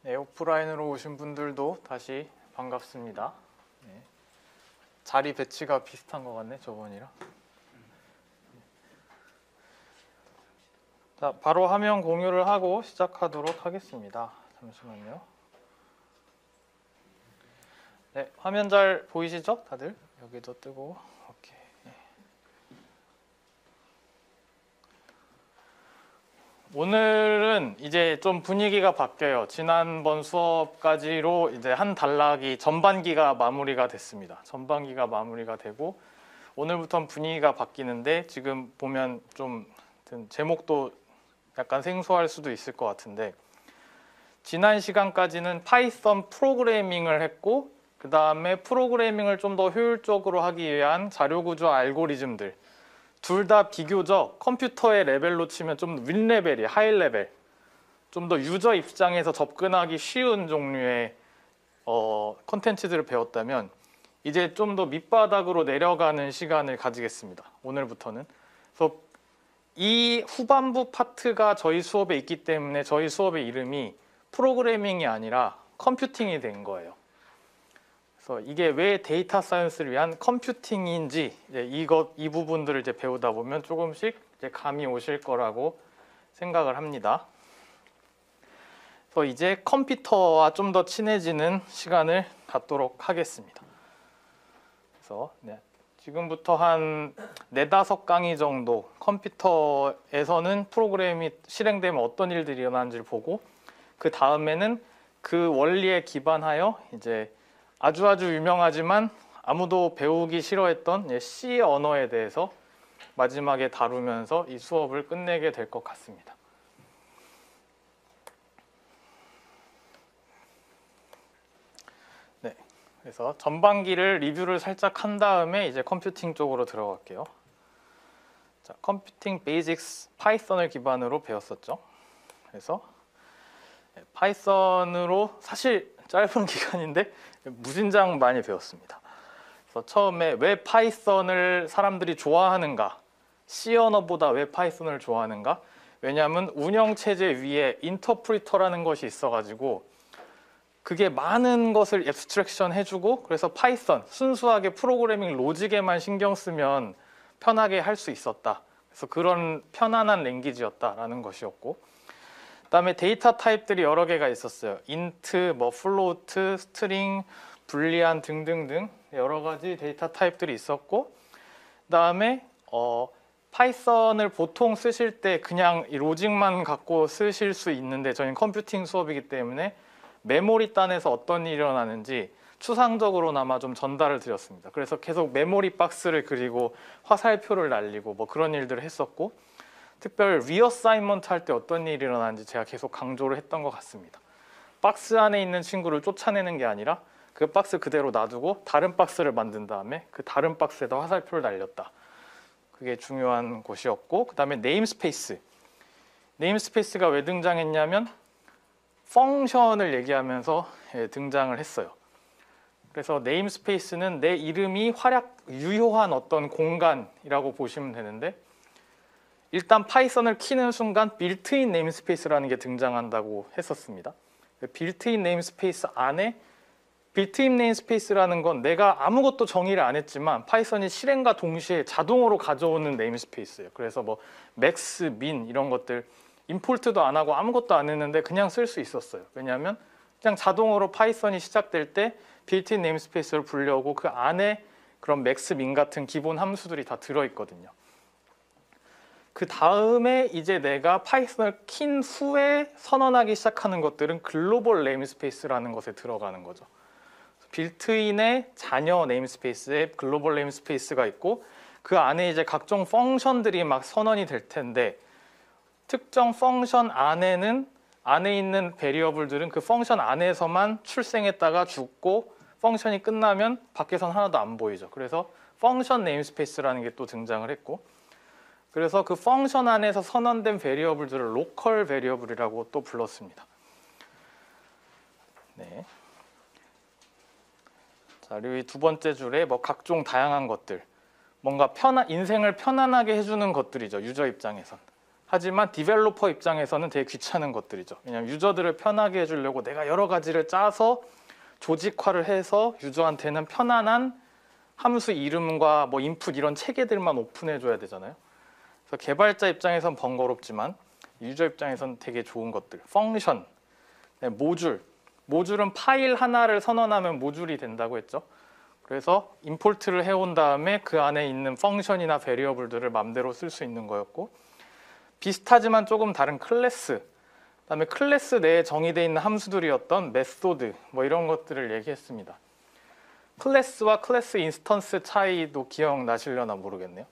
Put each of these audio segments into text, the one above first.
네, 오프라인으로 오신 분들도 다시 반갑습니다. 네. 자리 배치가 비슷한 것 같네, 저번이랑. 자, 바로 화면 공유를 하고 시작하도록 하겠습니다. 잠시만요. 네, 화면 잘 보이시죠? 다들? 여기도 뜨고. 오케이. 네. 오늘은 이제 좀 분위기가 바뀌어요. 지난번 수업까지로 이제 한 단락이 전반기가 마무리가 됐습니다. 전반기가 마무리가 되고 오늘부터는 분위기가 바뀌는데 지금 보면 좀 제목도 약간 생소할 수도 있을 것 같은데 지난 시간까지는 파이썬 프로그래밍을 했고 그 다음에 프로그래밍을 좀 더 효율적으로 하기 위한 자료구조 알고리즘들 둘 다 비교적 컴퓨터의 레벨로 치면 좀 윗레벨이 하이레벨 좀 더 유저 입장에서 접근하기 쉬운 종류의 컨텐츠들을 배웠다면 이제 좀 더 밑바닥으로 내려가는 시간을 가지겠습니다. 오늘부터는. 그래서 이 후반부 파트가 저희 수업에 있기 때문에 저희 수업의 이름이 프로그래밍이 아니라 컴퓨팅이 된 거예요. 그래서 이게 왜 데이터 사이언스를 위한 컴퓨팅인지 이제 이 부분들을 이제 배우다 보면 조금씩 이제 감이 오실 거라고 생각을 합니다. 그래서 이제 컴퓨터와 좀 더 친해지는 시간을 갖도록 하겠습니다. 그래서 지금부터 한 4-5강의 정도 컴퓨터에서는 프로그램이 실행되면 어떤 일들이 일어나는지를 보고 그 다음에는 그 원리에 기반하여 이제 아주 유명하지만 아무도 배우기 싫어했던 C 언어에 대해서 마지막에 다루면서 이 수업을 끝내게 될 것 같습니다. 네, 그래서 전반기를 리뷰를 살짝 한 다음에 이제 컴퓨팅 쪽으로 들어갈게요. 자, 컴퓨팅 베이직스 파이썬을 기반으로 배웠었죠. 그래서 파이썬으로 사실 짧은 기간인데 무진장 많이 배웠습니다. 그래서 처음에 왜 파이썬을 사람들이 좋아하는가, C 언어보다 왜 파이썬을 좋아하는가? 왜냐하면 운영체제 위에 인터프리터라는 것이 있어가지고 그게 많은 것을 앱스트랙션 해주고 그래서 파이썬, 순수하게 프로그래밍 로직에만 신경 쓰면 편하게 할 수 있었다. 그래서 그런 편안한 랭귀지였다라는 것이었고 그다음에 데이터 타입들이 여러 개가 있었어요. 인트, 플로트, 스트링, 불리안 등등등 여러 가지 데이터 타입들이 있었고 그다음에 파이썬을 보통 쓰실 때 그냥 이 로직만 갖고 쓰실 수 있는데 저희는 컴퓨팅 수업이기 때문에 메모리 단에서 어떤 일이 일어나는지 추상적으로나마 좀 전달을 드렸습니다. 그래서 계속 메모리 박스를 그리고 화살표를 날리고 그런 일들을 했었고 특별 리어사이먼트 할 때 어떤 일이 일어나는지 제가 계속 강조를 했던 것 같습니다. 박스 안에 있는 친구를 쫓아내는 게 아니라 그 박스 그대로 놔두고 다른 박스를 만든 다음에 그 다른 박스에다 화살표를 날렸다. 그게 중요한 곳이었고 그 다음에 네임스페이스. 네임스페이스가 왜 등장했냐면 펑션을 얘기하면서 등장을 했어요. 그래서 네임스페이스는 내 이름이 유효한 어떤 공간이라고 보시면 되는데 일단 파이썬을 키는 순간 빌트인 네임스페이스라는 게 등장한다고 했었습니다. 빌트인 네임스페이스 안에 빌트인 네임스페이스라는 건 내가 아무것도 정의를 안 했지만 파이썬이 실행과 동시에 자동으로 가져오는 네임스페이스예요. 그래서 맥스, 민 이런 것들 임포트도 안 하고 아무것도 안 했는데 그냥 쓸 수 있었어요. 왜냐하면 그냥 자동으로 파이썬이 시작될 때 빌트인 네임스페이스를 불려오고 그 안에 그런 맥스, 민 같은 기본 함수들이 다 들어있거든요. 그 다음에 이제 내가 파이썬을 킨 후에 선언하기 시작하는 것들은 글로벌 네임스페이스라는 것에 들어가는 거죠. 빌트인의 자녀 네임스페이스에 글로벌 네임스페이스가 있고 그 안에 이제 각종 펑션들이 막 선언이 될 텐데 특정 펑션 안에 있는 베리어블들은 그 펑션 안에서만 출생했다가 죽고 펑션이 끝나면 밖에선 하나도 안 보이죠. 그래서 펑션 네임스페이스라는 게 또 등장을 했고 그래서 그 펑션 안에서 선언된 베리어블들을 로컬 베리어블이라고 또 불렀습니다. 네. 자, 그리고 이 두 번째 줄에 각종 다양한 것들, 뭔가 인생을 편안하게 해주는 것들이죠. 유저 입장에선. 하지만 디벨로퍼 입장에서는 되게 귀찮은 것들이죠. 왜냐하면 유저들을 편하게 해주려고 내가 여러 가지를 짜서 조직화를 해서 유저한테는 편안한 함수 이름과 뭐 인풋 이런 체계들만 오픈해줘야 되잖아요. 그래서 개발자 입장에선 번거롭지만 유저 입장에선 되게 좋은 것들. 펑션, 모듈은 파일 하나를 선언하면 모듈이 된다고 했죠. 그래서 임포트를 해온 다음에 그 안에 있는 펑션이나 베리어블들을 맘대로 쓸 수 있는 거였고, 비슷하지만 조금 다른 클래스, 그다음에 클래스 내에 정의되어 있는 함수들이었던 메소드 뭐 이런 것들을 얘기했습니다. 클래스와 클래스 인스턴스 차이도 기억나시려나 모르겠네요.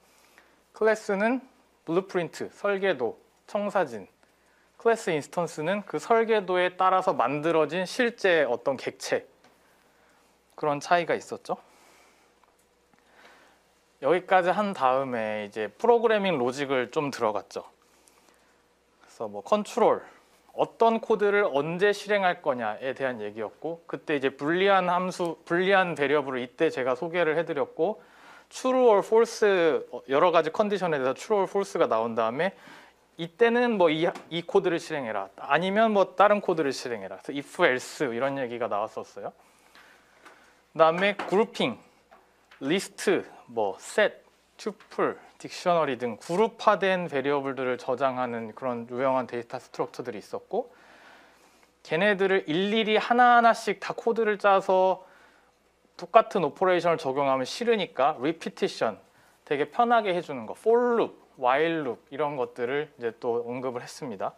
클래스는 블루프린트, 설계도, 청사진. 클래스 인스턴스는 그 설계도에 따라서 만들어진 실제 어떤 객체. 그런 차이가 있었죠. 여기까지 한 다음에 이제 프로그래밍 로직을 좀 들어갔죠. 그래서 뭐 컨트롤, 어떤 코드를 언제 실행할 거냐에 대한 얘기였고, 그때 이제 불리한 함수, 불리한 베리어블을 이때 제가 소개를 해드렸고, true or false 여러 가지 컨디션에 대해서 true or false가 나온 다음에 이때는 뭐 이 코드를 실행해라, 아니면 뭐 다른 코드를 실행해라. 그래서 if, else 이런 얘기가 나왔었어요. 그다음에 그룹핑, 리스트, 뭐 set, tuple, 딕셔너리 등 그룹화된 베리어블들을 저장하는 그런 유용한 데이터 스트럭처들이 있었고, 걔네들을 일일이 하나하나씩 다 코드를 짜서 똑같은 오퍼레이션을 적용하면 싫으니까 repetition, 되게 편하게 해주는 거, for loop, while loop 이런 것들을 이제 또 언급을 했습니다.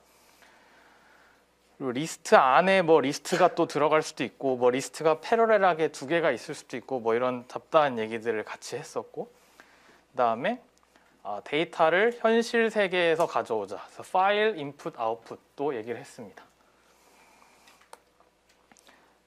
그리고 리스트 안에 뭐 리스트가 또 들어갈 수도 있고, 뭐 리스트가 패러렐하게 두 개가 있을 수도 있고, 뭐 이런 잡다한 얘기들을 같이 했었고, 그다음에 데이터를 현실 세계에서 가져오자. 그래서 파일, 인풋, 아웃풋도 얘기를 했습니다.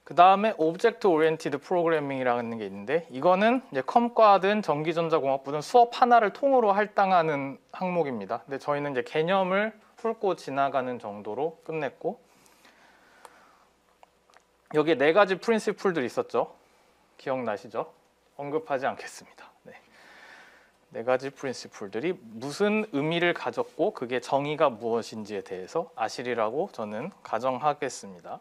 그 다음에 오브젝트 오리엔티드 프로그래밍이라는 게 있는데, 이거는 이제 컴과든 전기전자공학부든 수업 하나를 통으로 할당하는 항목입니다. 근데 저희는 이제 개념을 훑고 지나가는 정도로 끝냈고, 여기에 4가지 프린시플들이 있었죠. 기억나시죠? 언급하지 않겠습니다. 네 가지 프린시플들이 무슨 의미를 가졌고 그게 정의가 무엇인지에 대해서 아시리라고 저는 가정하겠습니다.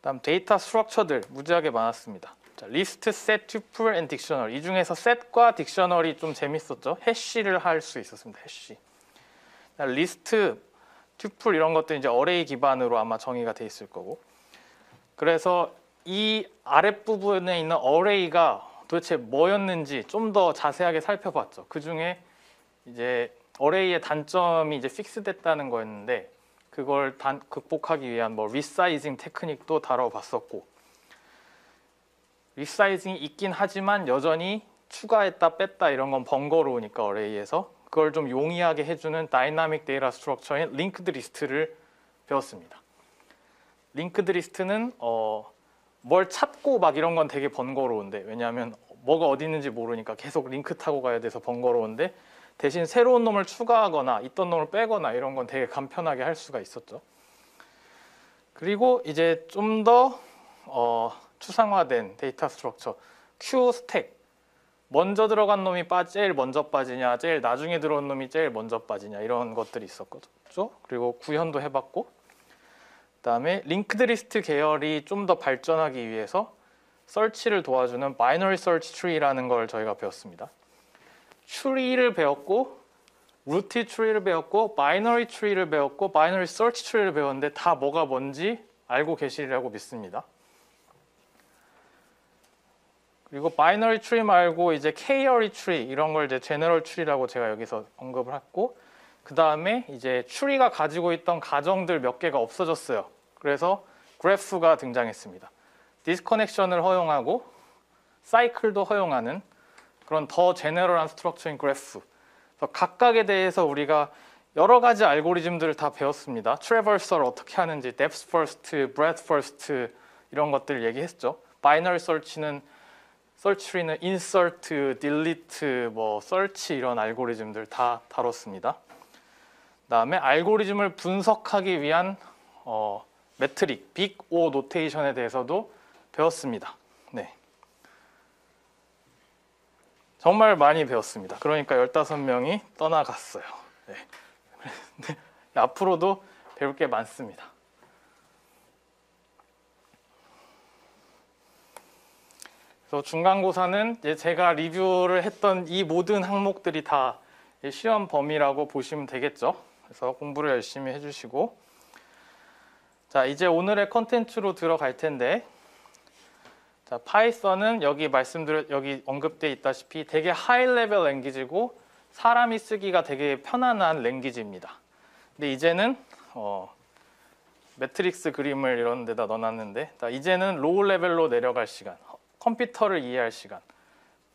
다음 데이터 스트럭처들 무지하게 많았습니다. 자, 리스트, 셋, 튜플, 앤 딕셔너리. 이 중에서 셋과 딕셔너리 좀 재밌었죠. 해쉬를 할 수 있었습니다. 해쉬. 리스트, 튜플 이런 것들 이제 어레이 기반으로 아마 정의가 돼 있을 거고. 그래서 이 아랫부분에 있는 어레이가 도대체 뭐였는지 좀 더 자세하게 살펴봤죠. 그 중에 이제 어레이의 단점이 이제 픽스됐다는 거였는데, 그걸 극복하기 위한 뭐 리사이징 테크닉도 다뤄봤었고, 리사이징이 있긴 하지만 여전히 추가했다 뺐다 이런 건 번거로우니까 어레이에서 그걸 좀 용이하게 해주는 다이나믹 데이터 스트럭처인 링크드 리스트를 배웠습니다. 링크드 리스트는 뭘 찾고 막 이런 건 되게 번거로운데, 왜냐하면 뭐가 어디 있는지 모르니까 계속 링크 타고 가야 돼서 번거로운데, 대신 새로운 놈을 추가하거나 있던 놈을 빼거나 이런 건 되게 간편하게 할 수가 있었죠. 그리고 이제 좀 더 추상화된 데이터 스트럭처, Q 스택, 먼저 들어간 놈이 제일 먼저 빠지냐, 제일 나중에 들어온 놈이 제일 먼저 빠지냐, 이런 것들이 있었죠. 그리고 구현도 해봤고, 그다음에 링크드 리스트 계열이 좀 더 발전하기 위해서 서치를 도와주는 바이너리 서치 트리라는 걸 저희가 배웠습니다. 트리를 배웠고, 루트 트리를 배웠고, 바이너리 트리를 배웠고, 바이너리 서치 트리를 배웠는데 다 뭐가 뭔지 알고 계시리라고 믿습니다. 그리고 바이너리 트리 말고 이제 K-어리 트리 이런 걸 이제 제너럴 트리라고 제가 여기서 언급을 했고, 그 다음에 이제 트리가 가지고 있던 가정들 몇 개가 없어졌어요. 그래서 그래프가 등장했습니다. 디스커넥션을 허용하고 사이클도 허용하는 그런 더 제너럴한 스트럭처인 그래프. 그래서 각각에 대해서 우리가 여러 가지 알고리즘들을 다 배웠습니다. 트래버설을 어떻게 하는지, depth first, breadth first 이런 것들 얘기했죠. 바이너리 서치는 서치트리는 insert, delete, 뭐 search 이런 알고리즘들 다 다뤘습니다. 그다음에 알고리즘을 분석하기 위한 매트릭, 빅 O 노테이션에 대해서도 배웠습니다. 네. 정말 많이 배웠습니다. 그러니까 15명이 떠나갔어요. 네. 근데 앞으로도 배울 게 많습니다. 그래서 중간고사는 이제 제가 리뷰를 했던 이 모든 항목들이 다 시험 범위라고 보시면 되겠죠. 그래서 공부를 열심히 해주시고, 자, 이제 오늘의 컨텐츠로 들어갈 텐데, 자, 파이썬은 여기 여기 언급되어 있다시피 되게 하이 레벨 랭귀지고 사람이 쓰기가 되게 편안한 랭귀지입니다. 근데 이제는 매트릭스 그림을 이런 데다 넣어놨는데, 자, 이제는 로우 레벨로 내려갈 시간, 컴퓨터를 이해할 시간.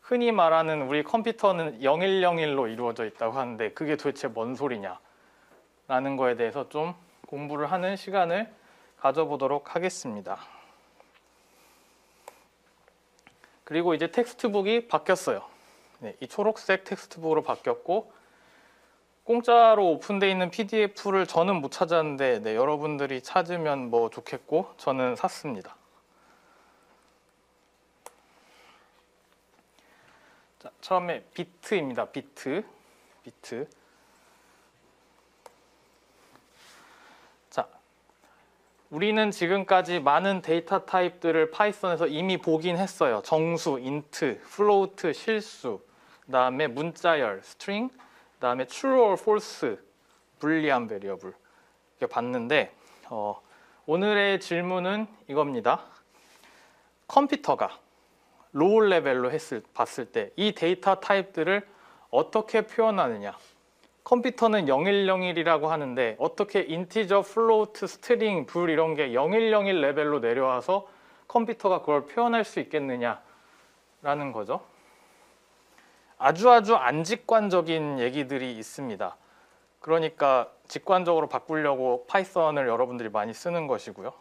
흔히 말하는 우리 컴퓨터는 0101로 이루어져 있다고 하는데 그게 도대체 뭔 소리냐 라는 거에 대해서 좀 공부를 하는 시간을 가져보도록 하겠습니다. 그리고 이제 텍스트북이 바뀌었어요. 네, 이 초록색 텍스트북으로 바뀌었고, 공짜로 오픈되어 있는 PDF를 저는 못 찾았는데 네, 여러분들이 찾으면 뭐 좋겠고 저는 샀습니다. 자, 처음에 비트입니다. 비트. 자, 우리는 지금까지 많은 데이터 타입들을 파이썬에서 이미 보긴 했어요. 정수, 인트, 플로우트, 실수, 그다음에 문자열, 스트링, 그다음에 true or false, 불리한 베리어블 이렇게 봤는데 오늘의 질문은 이겁니다. 컴퓨터가 로우 레벨로 봤을 때 이 데이터 타입들을 어떻게 표현하느냐. 컴퓨터는 0101이라고 하는데 어떻게 인티저, 플로우트, 스트링, 불 이런 게 0101 레벨로 내려와서 컴퓨터가 그걸 표현할 수 있겠느냐라는 거죠. 아주 안 직관적인 얘기들이 있습니다. 그러니까 직관적으로 바꾸려고 파이썬을 여러분들이 많이 쓰는 것이고요.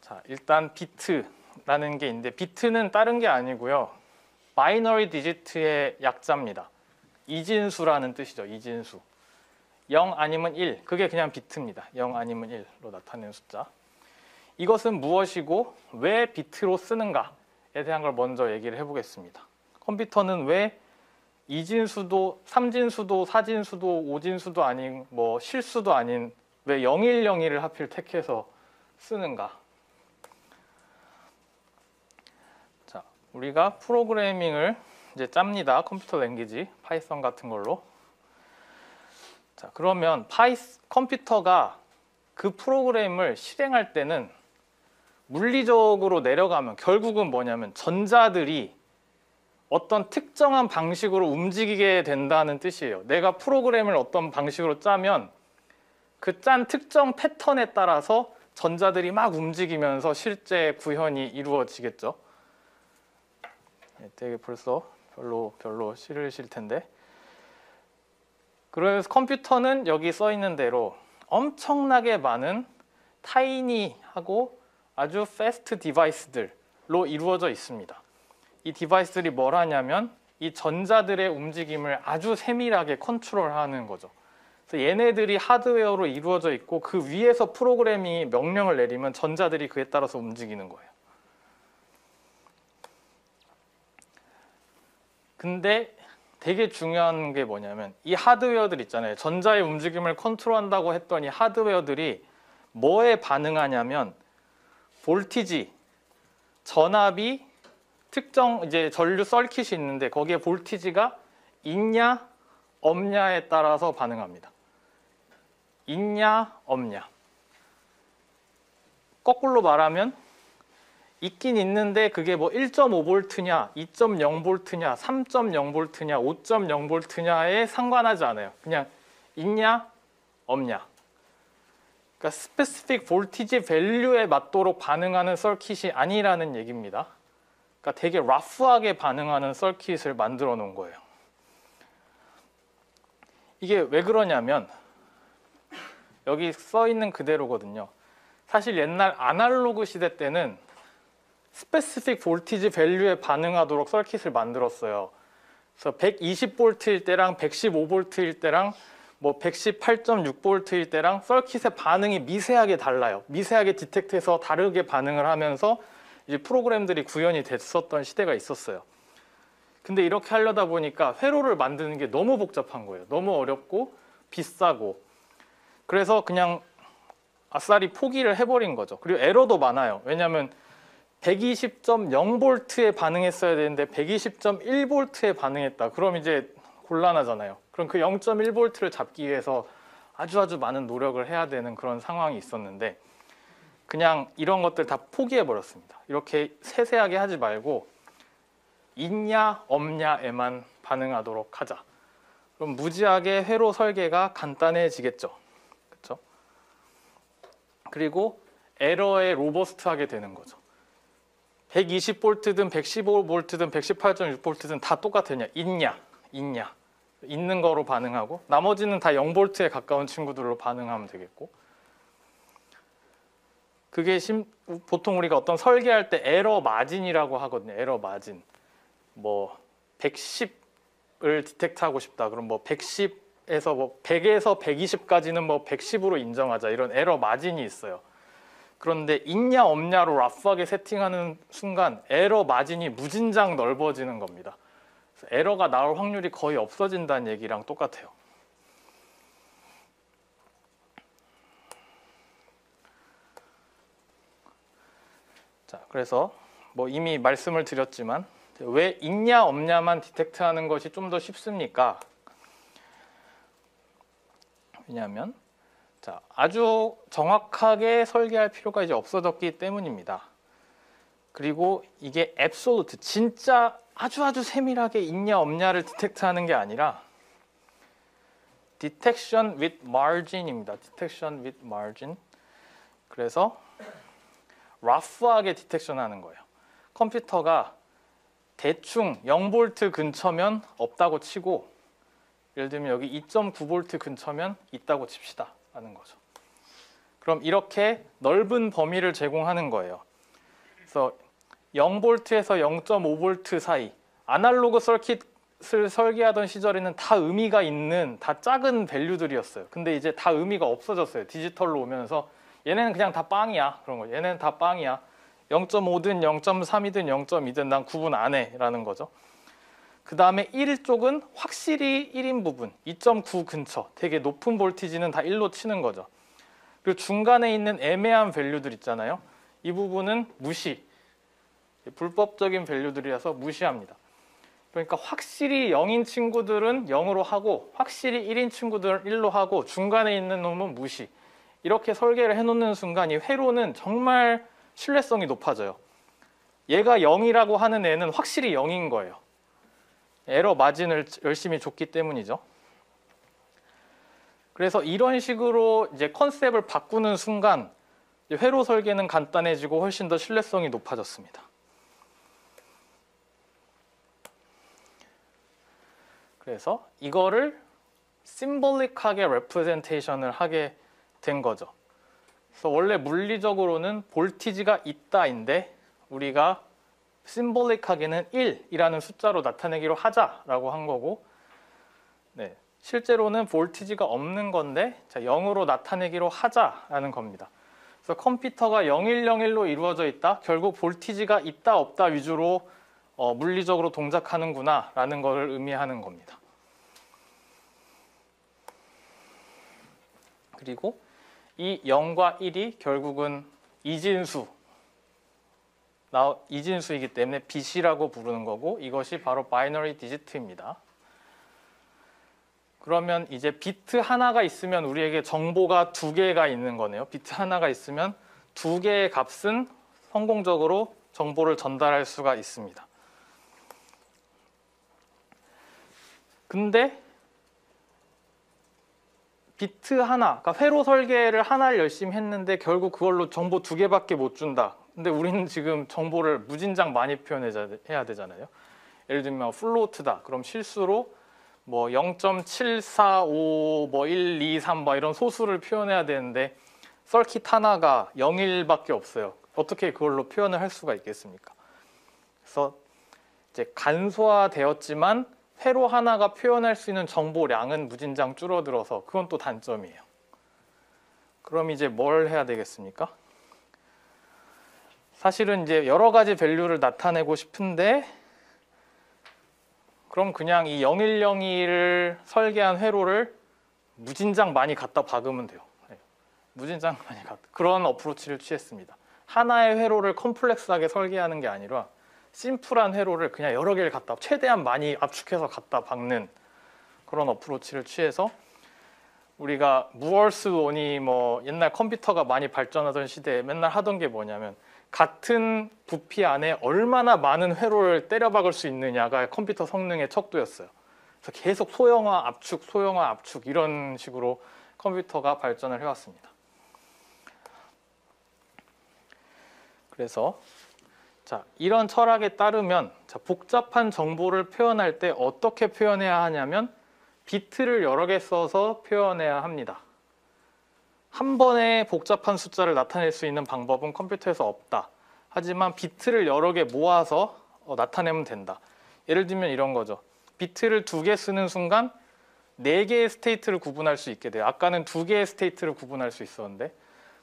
자, 일단 비트라는 게 있는데 비트는 다른 게 아니고요. 바이너리 디지트의 약자입니다. 이진수라는 뜻이죠. 이진수. 0 아니면 1. 그게 그냥 비트입니다. 0 아니면 1로 나타내는 숫자. 이것은 무엇이고 왜 비트로 쓰는가에 대한 걸 먼저 얘기를 해보겠습니다. 컴퓨터는 왜 이진수도 3진수도 4진수도 5진수도 아닌 뭐 실수도 아닌 왜 0101을 하필 택해서 쓰는가? 자, 우리가 프로그래밍을 이제 짭니다. 컴퓨터 랭귀지, 파이썬 같은 걸로. 자, 그러면 컴퓨터가 그 프로그램을 실행할 때는 물리적으로 내려가면 결국은 뭐냐면 전자들이 어떤 특정한 방식으로 움직이게 된다는 뜻이에요. 내가 프로그램을 어떤 방식으로 짜면 그 짠 특정 패턴에 따라서 전자들이 막 움직이면서 실제 구현이 이루어지겠죠. 되게 벌써 별로 싫으실 텐데. 그래서 컴퓨터는 여기 써 있는 대로 엄청나게 많은 타이니하고 아주 패스트 디바이스들로 이루어져 있습니다. 이 디바이스들이 뭘 하냐면 이 전자들의 움직임을 아주 세밀하게 컨트롤하는 거죠. 그래서 얘네들이 하드웨어로 이루어져 있고 그 위에서 프로그램이 명령을 내리면 전자들이 그에 따라서 움직이는 거예요. 근데 되게 중요한 게 뭐냐면 이 하드웨어들 있잖아요. 전자의 움직임을 컨트롤한다고 했더니 하드웨어들이 뭐에 반응하냐면 볼티지, 전압이 특정 이제 전류 서킷이 있는데 거기에 볼티지가 있냐 없냐에 따라서 반응합니다. 있냐 없냐. 거꾸로 말하면 있긴 있는데 그게 뭐 1.5V냐, 2.0V냐, 3.0V냐, 5.0V냐에 상관하지 않아요. 그냥 있냐, 없냐. 그러니까 스페시픽 볼티지 밸류에 맞도록 반응하는 서킷이 아니라는 얘기입니다. 그러니까 되게 러프하게 반응하는 서킷을 만들어 놓은 거예요. 이게 왜 그러냐면 여기 써 있는 그대로거든요. 사실 옛날 아날로그 시대 때는 스페시픽 볼티지 밸류에 반응하도록 서킷을 만들었어요. 그래서 120V일 때랑 115V일 때랑 뭐 118.6V일 때랑 서킷의 반응이 미세하게 달라요. 미세하게 디텍트해서 다르게 반응을 하면서 이제 프로그램들이 구현이 됐었던 시대가 있었어요. 근데 이렇게 하려다 보니까 회로를 만드는 게 너무 복잡한 거예요. 너무 어렵고 비싸고. 그래서 그냥 아싸리 포기를 해버린 거죠. 그리고 에러도 많아요. 왜냐하면 120.0V에 반응했어야 되는데 120.1V에 반응했다. 그럼 이제 곤란하잖아요. 그럼 그 0.1V를 잡기 위해서 아주 많은 노력을 해야 되는 그런 상황이 있었는데 그냥 이런 것들 다 포기해 버렸습니다. 이렇게 세세하게 하지 말고 있냐 없냐에만 반응하도록 하자. 그럼 무지하게 회로 설계가 간단해지겠죠. 그렇죠? 그리고 에러에 로버스트하게 되는 거죠. 120V든 115V든 118.6V든 다 똑같으냐? 있냐? 있는 거로 반응하고 나머지는 다 0V에 가까운 친구들로 반응하면 되겠고 그게 보통 우리가 어떤 설계할 때 에러 마진이라고 하거든요. 에러 마진. 뭐 110을 디텍트하고 싶다. 그럼 뭐 110에서 뭐 100에서 120까지는 뭐 110으로 인정하자. 이런 에러 마진이 있어요. 그런데 있냐 없냐로 라프하게 세팅하는 순간 에러 마진이 무진장 넓어지는 겁니다. 그래서 에러가 나올 확률이 거의 없어진다는 얘기랑 똑같아요. 자, 그래서 뭐 이미 말씀을 드렸지만 왜 있냐 없냐만 디텍트하는 것이 좀 더 쉽습니까? 왜냐하면 자, 아주 정확하게 설계할 필요가 이제 없어졌기 때문입니다. 그리고 이게 absolute, 진짜 아주 세밀하게 있냐 없냐를 디텍트하는 게 아니라 detection with margin입니다. detection with margin. 그래서 러프하게 디텍션 하는 거예요. 컴퓨터가 대충 0V 근처면 없다고 치고 예를 들면 여기 2.9V 근처면 있다고 칩시다 하는 거죠. 그럼 이렇게 넓은 범위를 제공하는 거예요. 그래서 0V에서 0.5V 사이 아날로그 서킷을 설계하던 시절에는 다 의미가 있는 다 작은 밸류들이었어요. 근데 이제 다 의미가 없어졌어요. 디지털로 오면서 얘네는 그냥 다 빵이야. 그런 거죠. 얘네는 다 빵이야. 0.5든 0.3이든 0.2든 난 구분 안 해 라는 거죠. 그 다음에 1 쪽은 확실히 1인 부분 2.9 근처 되게 높은 볼티지는 다 1로 치는 거죠. 그리고 중간에 있는 애매한 밸류들 있잖아요. 이 부분은 무시. 불법적인 밸류들이라서 무시합니다. 그러니까 확실히 0인 친구들은 0으로 하고 확실히 1인 친구들은 1로 하고 중간에 있는 놈은 무시. 이렇게 설계를 해놓는 순간 이 회로는 정말 신뢰성이 높아져요. 얘가 0이라고 하는 애는 확실히 0인 거예요. 에러 마진을 열심히 줬기 때문이죠. 그래서 이런 식으로 이제 컨셉을 바꾸는 순간 회로 설계는 간단해지고 훨씬 더 신뢰성이 높아졌습니다. 그래서 이거를 심볼릭하게 레프레젠테이션을 하게 된 거죠. 그래서 원래 물리적으로는 볼티지가 있다인데 우리가 심볼릭하게는 1이라는 숫자로 나타내기로 하자라고 한 거고 네, 실제로는 볼티지가 없는 건데 자, 0으로 나타내기로 하자라는 겁니다. 그래서 컴퓨터가 0101로 이루어져 있다. 결국 볼티지가 있다 없다 위주로 물리적으로 동작하는구나 라는 것을 의미하는 겁니다. 그리고 이 0과 1이 결국은 이진수이기 때문에 bit이라고 부르는 거고 이것이 바로 바이너리 디지트입니다. 그러면 이제 비트 하나가 있으면 우리에게 정보가 2개가 있는 거네요. 비트 하나가 있으면 2개의 값은 성공적으로 정보를 전달할 수가 있습니다. 근데 비트 하나, 그러니까 회로 설계를 하나를 열심히 했는데 결국 그걸로 정보 2개밖에 못 준다. 근데 우리는 지금 정보를 무진장 많이 표현해야 되잖아요. 예를 들면 플로트다. 그럼 실수로 뭐 0.745, 뭐 1, 2, 3 뭐 이런 소수를 표현해야 되는데 서킷 하나가 0, 1밖에 없어요. 어떻게 그걸로 표현을 할 수가 있겠습니까? 그래서 이제 간소화되었지만 회로 하나가 표현할 수 있는 정보량은 무진장 줄어들어서 그건 또 단점이에요. 그럼 이제 뭘 해야 되겠습니까? 사실은 이제 여러 가지 밸류를 나타내고 싶은데 그럼 그냥 이 0101을 설계한 회로를 무진장 많이 갖다 박으면 돼요. 네. 무진장 많이 그런 어프로치를 취했습니다. 하나의 회로를 컴플렉스하게 설계하는 게 아니라 심플한 회로를 그냥 여러 개를 갖다 최대한 많이 압축해서 갖다 박는 그런 어프로치를 취해서 우리가 무얼스 원이 뭐 옛날 컴퓨터가 많이 발전하던 시대에 맨날 하던 게 뭐냐면 같은 부피 안에 얼마나 많은 회로를 때려박을 수 있느냐가 컴퓨터 성능의 척도였어요. 그래서 계속 소형화, 압축 이런 식으로 컴퓨터가 발전을 해왔습니다. 그래서 자, 이런 철학에 따르면 자, 복잡한 정보를 표현할 때 어떻게 표현해야 하냐면 비트를 여러 개 써서 표현해야 합니다. 한 번에 복잡한 숫자를 나타낼 수 있는 방법은 컴퓨터에서 없다. 하지만 비트를 여러 개 모아서 나타내면 된다. 예를 들면 이런 거죠. 비트를 2개 쓰는 순간 4개의 스테이트를 구분할 수 있게 돼요. 아까는 2개의 스테이트를 구분할 수 있었는데,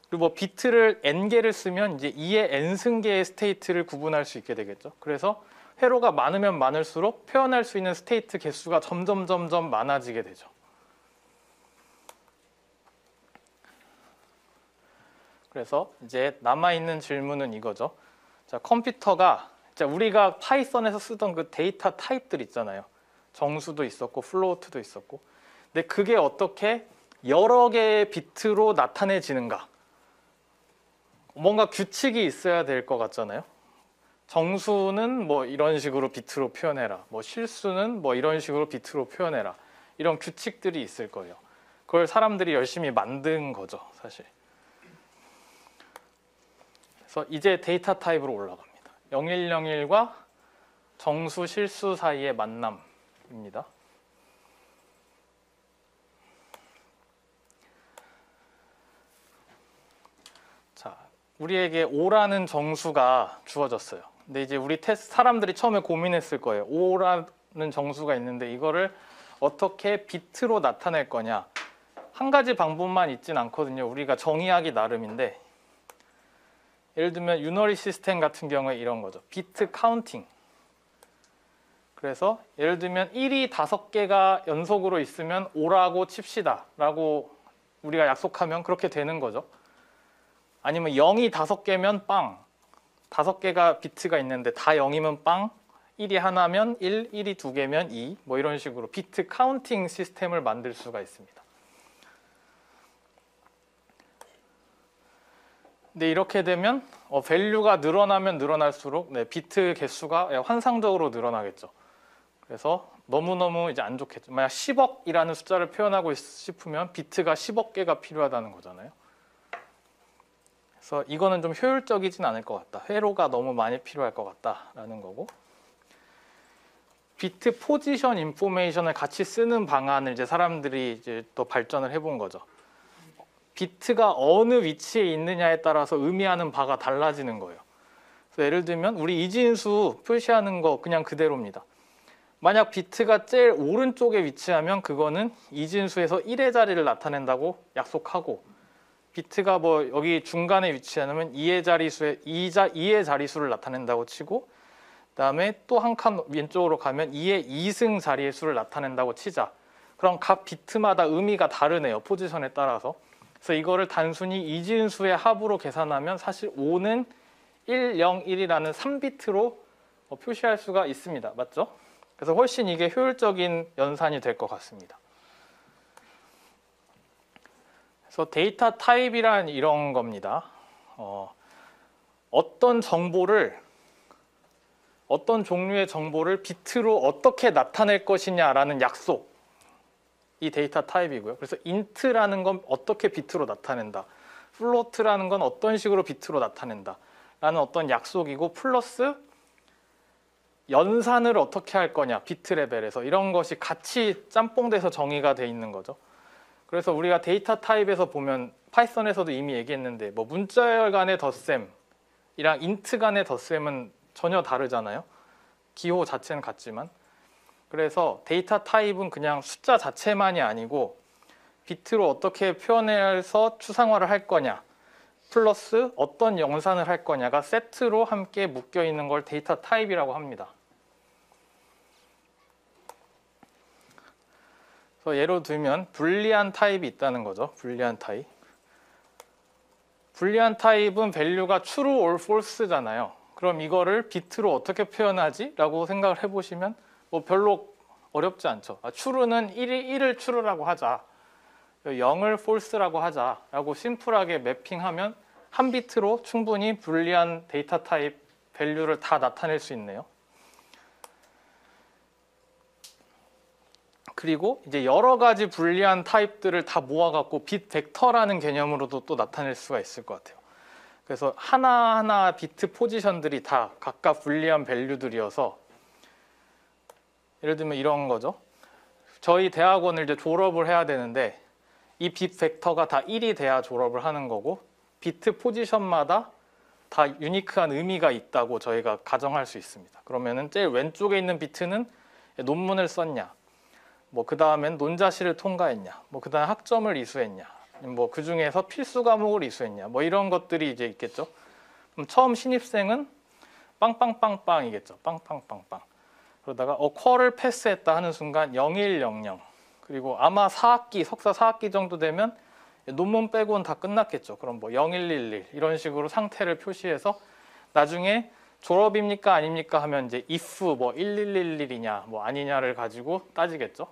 그리고 뭐 비트를 n개를 쓰면 이제 2의 n승계의 스테이트를 구분할 수 있게 되겠죠. 그래서 회로가 많으면 많을수록 표현할 수 있는 스테이트 개수가 점점 많아지게 되죠. 그래서 이제 남아있는 질문은 이거죠. 자, 컴퓨터가 자, 우리가 파이썬에서 쓰던 그 데이터 타입들 있잖아요. 정수도 있었고 플로트도 있었고. 근데 그게 어떻게 여러 개의 비트로 나타내지는가? 뭔가 규칙이 있어야 될 것 같잖아요. 정수는 뭐 이런 식으로 비트로 표현해라. 뭐 실수는 뭐 이런 식으로 비트로 표현해라. 이런 규칙들이 있을 거예요. 그걸 사람들이 열심히 만든 거죠, 사실. 그래서 이제 데이터 타입으로 올라갑니다. 0101과 정수, 실수 사이의 만남입니다. 자, 우리에게 5라는 정수가 주어졌어요. 근데 이제 우리 사람들이 처음에 고민했을 거예요. 5라는 정수가 있는데 이거를 어떻게 비트로 나타낼 거냐. 한 가지 방법만 있진 않거든요. 우리가 정의하기 나름인데, 예를 들면 유너리 시스템 같은 경우에 이런 거죠. 비트 카운팅. 그래서 예를 들면 1이 5개가 연속으로 있으면 5라고 칩시다 라고 우리가 약속하면 그렇게 되는 거죠. 아니면 0이 5개면 빵. 5개가 비트가 있는데 다 0이면 빵. 1이 하나면 1, 1이 2개면 2. 뭐 이런 식으로 비트 카운팅 시스템을 만들 수가 있습니다. 근데 이렇게 되면 밸류가 늘어나면 늘어날수록 비트 개수가 환상적으로 늘어나겠죠. 그래서 너무너무 이제 안 좋겠죠. 만약 10억이라는 숫자를 표현하고 싶으면 비트가 10억 개가 필요하다는 거잖아요. 그래서 이거는 좀 효율적이진 않을 것 같다. 회로가 너무 많이 필요할 것 같다라는 거고. 비트 포지션 인포메이션을 같이 쓰는 방안을 이제 사람들이 이제 또 발전을 해본 거죠. 비트가 어느 위치에 있느냐에 따라서 의미하는 바가 달라지는 거예요. 그래서 예를 들면 우리 이진수 표시하는 거 그냥 그대로입니다. 만약 비트가 제일 오른쪽에 위치하면 그거는 이진수에서 1의 자리를 나타낸다고 약속하고, 비트가 뭐 여기 중간에 위치하면 2의 자리수를 나타낸다고 치고, 그다음에 또 한 칸 왼쪽으로 가면 2의 2승 자리의 수를 나타낸다고 치자. 그럼 각 비트마다 의미가 다르네요. 포지션에 따라서. 그래서 이거를 단순히 이진수의 합으로 계산하면 사실 5는 1, 0, 1이라는 3비트로 표시할 수가 있습니다. 맞죠? 그래서 훨씬 이게 효율적인 연산이 될 것 같습니다. 그래서 데이터 타입이란 이런 겁니다. 어떤 종류의 정보를 비트로 어떻게 나타낼 것이냐라는 약속. 이 데이터 타입이고요. 그래서 int라는 건 어떻게 비트로 나타낸다. float라는 건 어떤 식으로 비트로 나타낸다. 라는 어떤 약속이고, 플러스 연산을 어떻게 할 거냐. 비트 레벨에서. 이런 것이 같이 짬뽕돼서 정의가 돼 있는 거죠. 그래서 우리가 데이터 타입에서 보면 파이썬에서도 이미 얘기했는데 뭐 문자열 간의 덧셈이랑 int 간의 덧셈은 전혀 다르잖아요. 기호 자체는 같지만. 그래서 데이터 타입은 그냥 숫자 자체만이 아니고 비트로 어떻게 표현해서 추상화를 할 거냐 플러스 어떤 연산을 할 거냐가 세트로 함께 묶여 있는 걸 데이터 타입이라고 합니다. 그래서 예로 들면 불리한 타입이 있다는 거죠. 불리한 타입. 불리한 타입은 밸류가 true or false잖아요. 그럼 이거를 비트로 어떻게 표현하지? 라고 생각을 해보시면 뭐 별로 어렵지 않죠. true는 1을 true라고 하자, 0을 false라고 하자 라고 심플하게 매핑하면 한 비트로 충분히 불리한 데이터 타입 밸류를 다 나타낼 수 있네요. 그리고 이제 여러 가지 불리한 타입들을 다 모아갖고 빗 벡터라는 개념으로도 또 나타낼 수가 있을 것 같아요. 그래서 하나하나 비트 포지션들이 다 각각 불리한 밸류들이어서 예를 들면 이런 거죠. 저희 대학원을 이제 졸업을 해야 되는데 이 빗 벡터가 다 1이 돼야 졸업을 하는 거고 비트 포지션마다 다 유니크한 의미가 있다고 저희가 가정할 수 있습니다. 그러면은 제일 왼쪽에 있는 비트는 논문을 썼냐, 뭐 그 다음엔 논자실을 통과했냐, 뭐 그 다음 학점을 이수했냐, 뭐 그 중에서 필수 과목을 이수했냐, 뭐 이런 것들이 이제 있겠죠. 그럼 처음 신입생은 빵빵빵빵이겠죠. 빵빵빵빵. 그러다가 쿼를 패스했다 하는 순간 0100. 그리고 아마 4학기, 석사 4학기 정도 되면 논문 빼고는 다 끝났겠죠. 그럼 뭐 0111 이런 식으로 상태를 표시해서 나중에 졸업입니까 아닙니까 하면 이제 if 뭐 1111이냐 뭐 아니냐를 가지고 따지겠죠.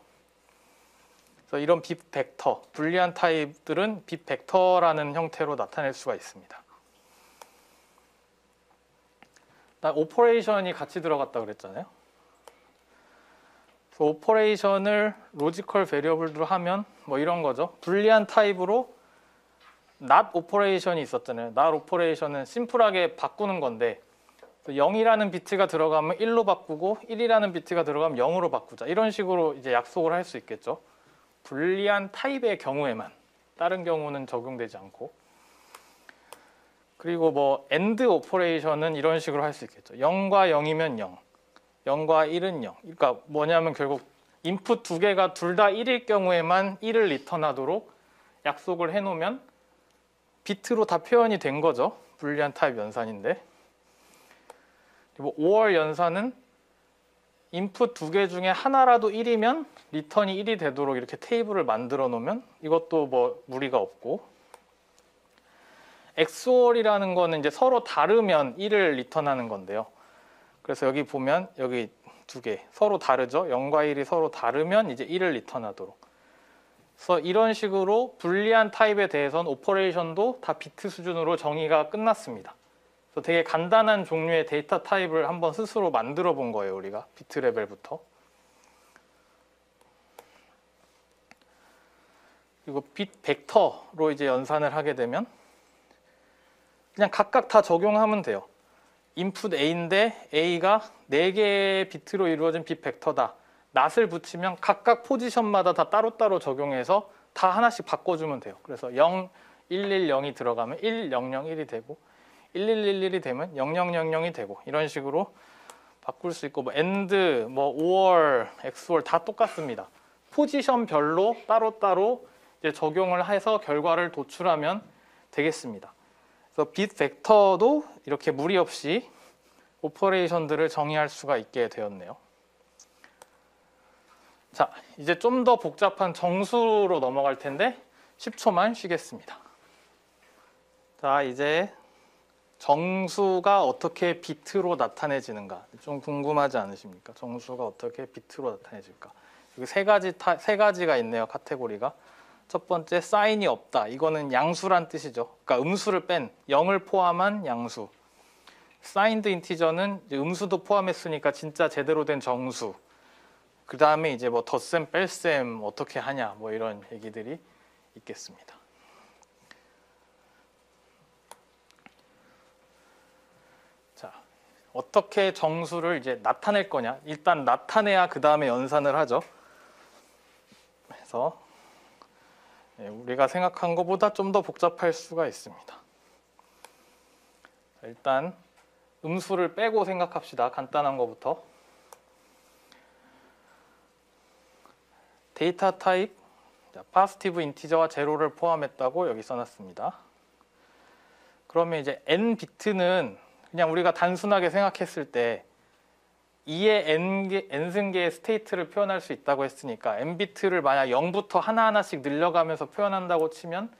그래서 이런 빗 벡터, 불리한 타입들은 빗 벡터라는 형태로 나타낼 수가 있습니다. 오퍼레이션이 같이 들어갔다 그랬잖아요. 그래서 오퍼레이션을 로지컬 베리어블로 하면 뭐 이런 거죠. 불리한 타입으로 not 오퍼레이션이 있었잖아요. not 오퍼레이션은 심플하게 바꾸는 건데 0이라는 비트가 들어가면 1로 바꾸고 1이라는 비트가 들어가면 0으로 바꾸자. 이런 식으로 이제 약속을 할 수 있겠죠. 불리한 타입의 경우에만, 다른 경우는 적용되지 않고. 그리고 뭐 AND 오퍼레이션은 이런 식으로 할 수 있겠죠. 0과 0이면 0, 0과 1은 0. 그러니까 뭐냐면 결국 인풋 두 개가 둘 다 1일 경우에만 1을 리턴하도록 약속을 해놓으면 비트로 다 표현이 된 거죠. 불리한 타입 연산인데. 그리고 5월 연산은 인풋 두 개 중에 하나라도 1이면 리턴이 1이 되도록 이렇게 테이블을 만들어 놓으면 이것도 뭐 무리가 없고, XOR이라는 거는 이제 서로 다르면 1을 리턴하는 건데요. 그래서 여기 보면 여기 두 개 서로 다르죠. 0과 1이 서로 다르면 이제 1을 리턴하도록. 그래서 이런 식으로 불리한 타입에 대해서는 오퍼레이션도 다 비트 수준으로 정의가 끝났습니다. 그래서 되게 간단한 종류의 데이터 타입을 한번 스스로 만들어 본 거예요. 우리가 비트 레벨부터. 그리고 빗 벡터로 이제 연산을 하게 되면 그냥 각각 다 적용하면 돼요. 인풋 A인데 A가 4개의 비트로 이루어진 빗 벡터다. 낫을 붙이면 각각 포지션마다 다 따로따로 적용해서 다 하나씩 바꿔주면 돼요. 그래서 0, 110이 들어가면 1001이 되고 1111이 되면 0000이 되고 이런 식으로 바꿀 수 있고, 뭐 AND, 뭐 OR, XOR 다 똑같습니다. 포지션별로 따로따로 이제 적용을 해서 결과를 도출하면 되겠습니다. 그래서 빗 벡터도 이렇게 무리 없이 오퍼레이션들을 정의할 수가 있게 되었네요. 자, 이제 좀 더 복잡한 정수로 넘어갈 텐데 10초만 쉬겠습니다. 자, 이제 정수가 어떻게 비트로 나타내지는가 좀 궁금하지 않으십니까? 정수가 어떻게 비트로 나타내질까? 여기 세 가지가 있네요. 카테고리가. 첫 번째, 사인이 없다. 이거는 양수란 뜻이죠. 그러니까 음수를 뺀 0을 포함한 양수. 사인드 인티저는 음수도 포함했으니까 진짜 제대로 된 정수. 그 다음에 이제 뭐 덧셈, 뺄셈 어떻게 하냐 뭐 이런 얘기들이 있겠습니다. 자, 어떻게 정수를 이제 나타낼 거냐? 일단 나타내야 그 다음에 연산을 하죠. 그래서 우리가 생각한 것보다 좀 더 복잡할 수가 있습니다. 일단 음수를 빼고 생각합시다. 간단한 것부터. 데이터 타입 파스티브 인티저와 제로를 포함했다고 여기 써놨습니다. 그러면 이제 n 비트는 그냥 우리가 단순하게 생각했을 때 2의 n승계의 스테이트를 표현할 수 있다고 했으니까 n비트를 만약 0부터 하나하나씩 늘려가면서 표현한다고 치면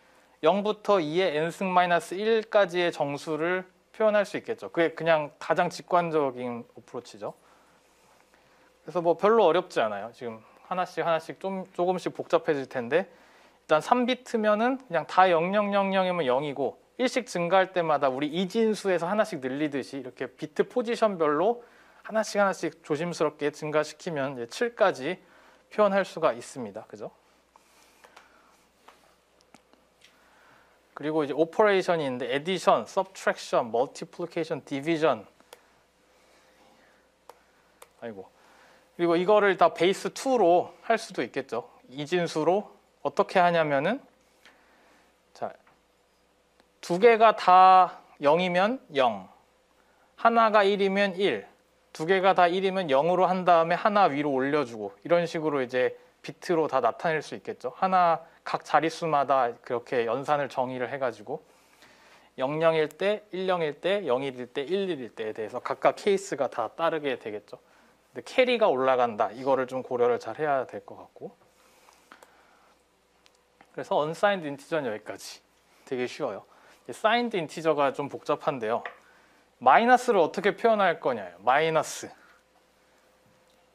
0부터 2의 n승 마이너스 1까지의 정수를 표현할 수 있겠죠. 그게 그냥 가장 직관적인 어프로치죠. 그래서 뭐 별로 어렵지 않아요. 지금 하나씩 조금씩 복잡해질 텐데 일단 3비트면은 그냥 다 0000이면 0이고 1씩 증가할 때마다 우리 이진수에서 하나씩 늘리듯이 이렇게 비트 포지션별로 하나씩 조심스럽게 증가시키면 이제 7까지 표현할 수가 있습니다. 그죠? 그리고 이제 오퍼레이션이 있는데 addition, subtraction, multiplication, division. 아이고. 그리고 이거를 다 베이스 2로 할 수도 있겠죠. 이진수로 어떻게 하냐면은 자, 두 개가 다 0이면 0, 하나가 1이면 1, 두 개가 다 1이면 0으로 한 다음에 하나 위로 올려주고 이런 식으로 이제 비트로 다 나타낼 수 있겠죠. 하나 각 자릿수마다 그렇게 연산을 정의를 해가지고 00일 때, 10일 때, 01일 때, 11일 때에 대해서 각각 케이스가 다 따르게 되겠죠. 근데 캐리가 올라간다. 이거를 좀 고려를 잘 해야 될 것 같고. 그래서 unsigned 인티저는 여기까지. 되게 쉬워요. signed 인티저가 좀 복잡한데요. 마이너스를 어떻게 표현할 거냐요. 마이너스 1,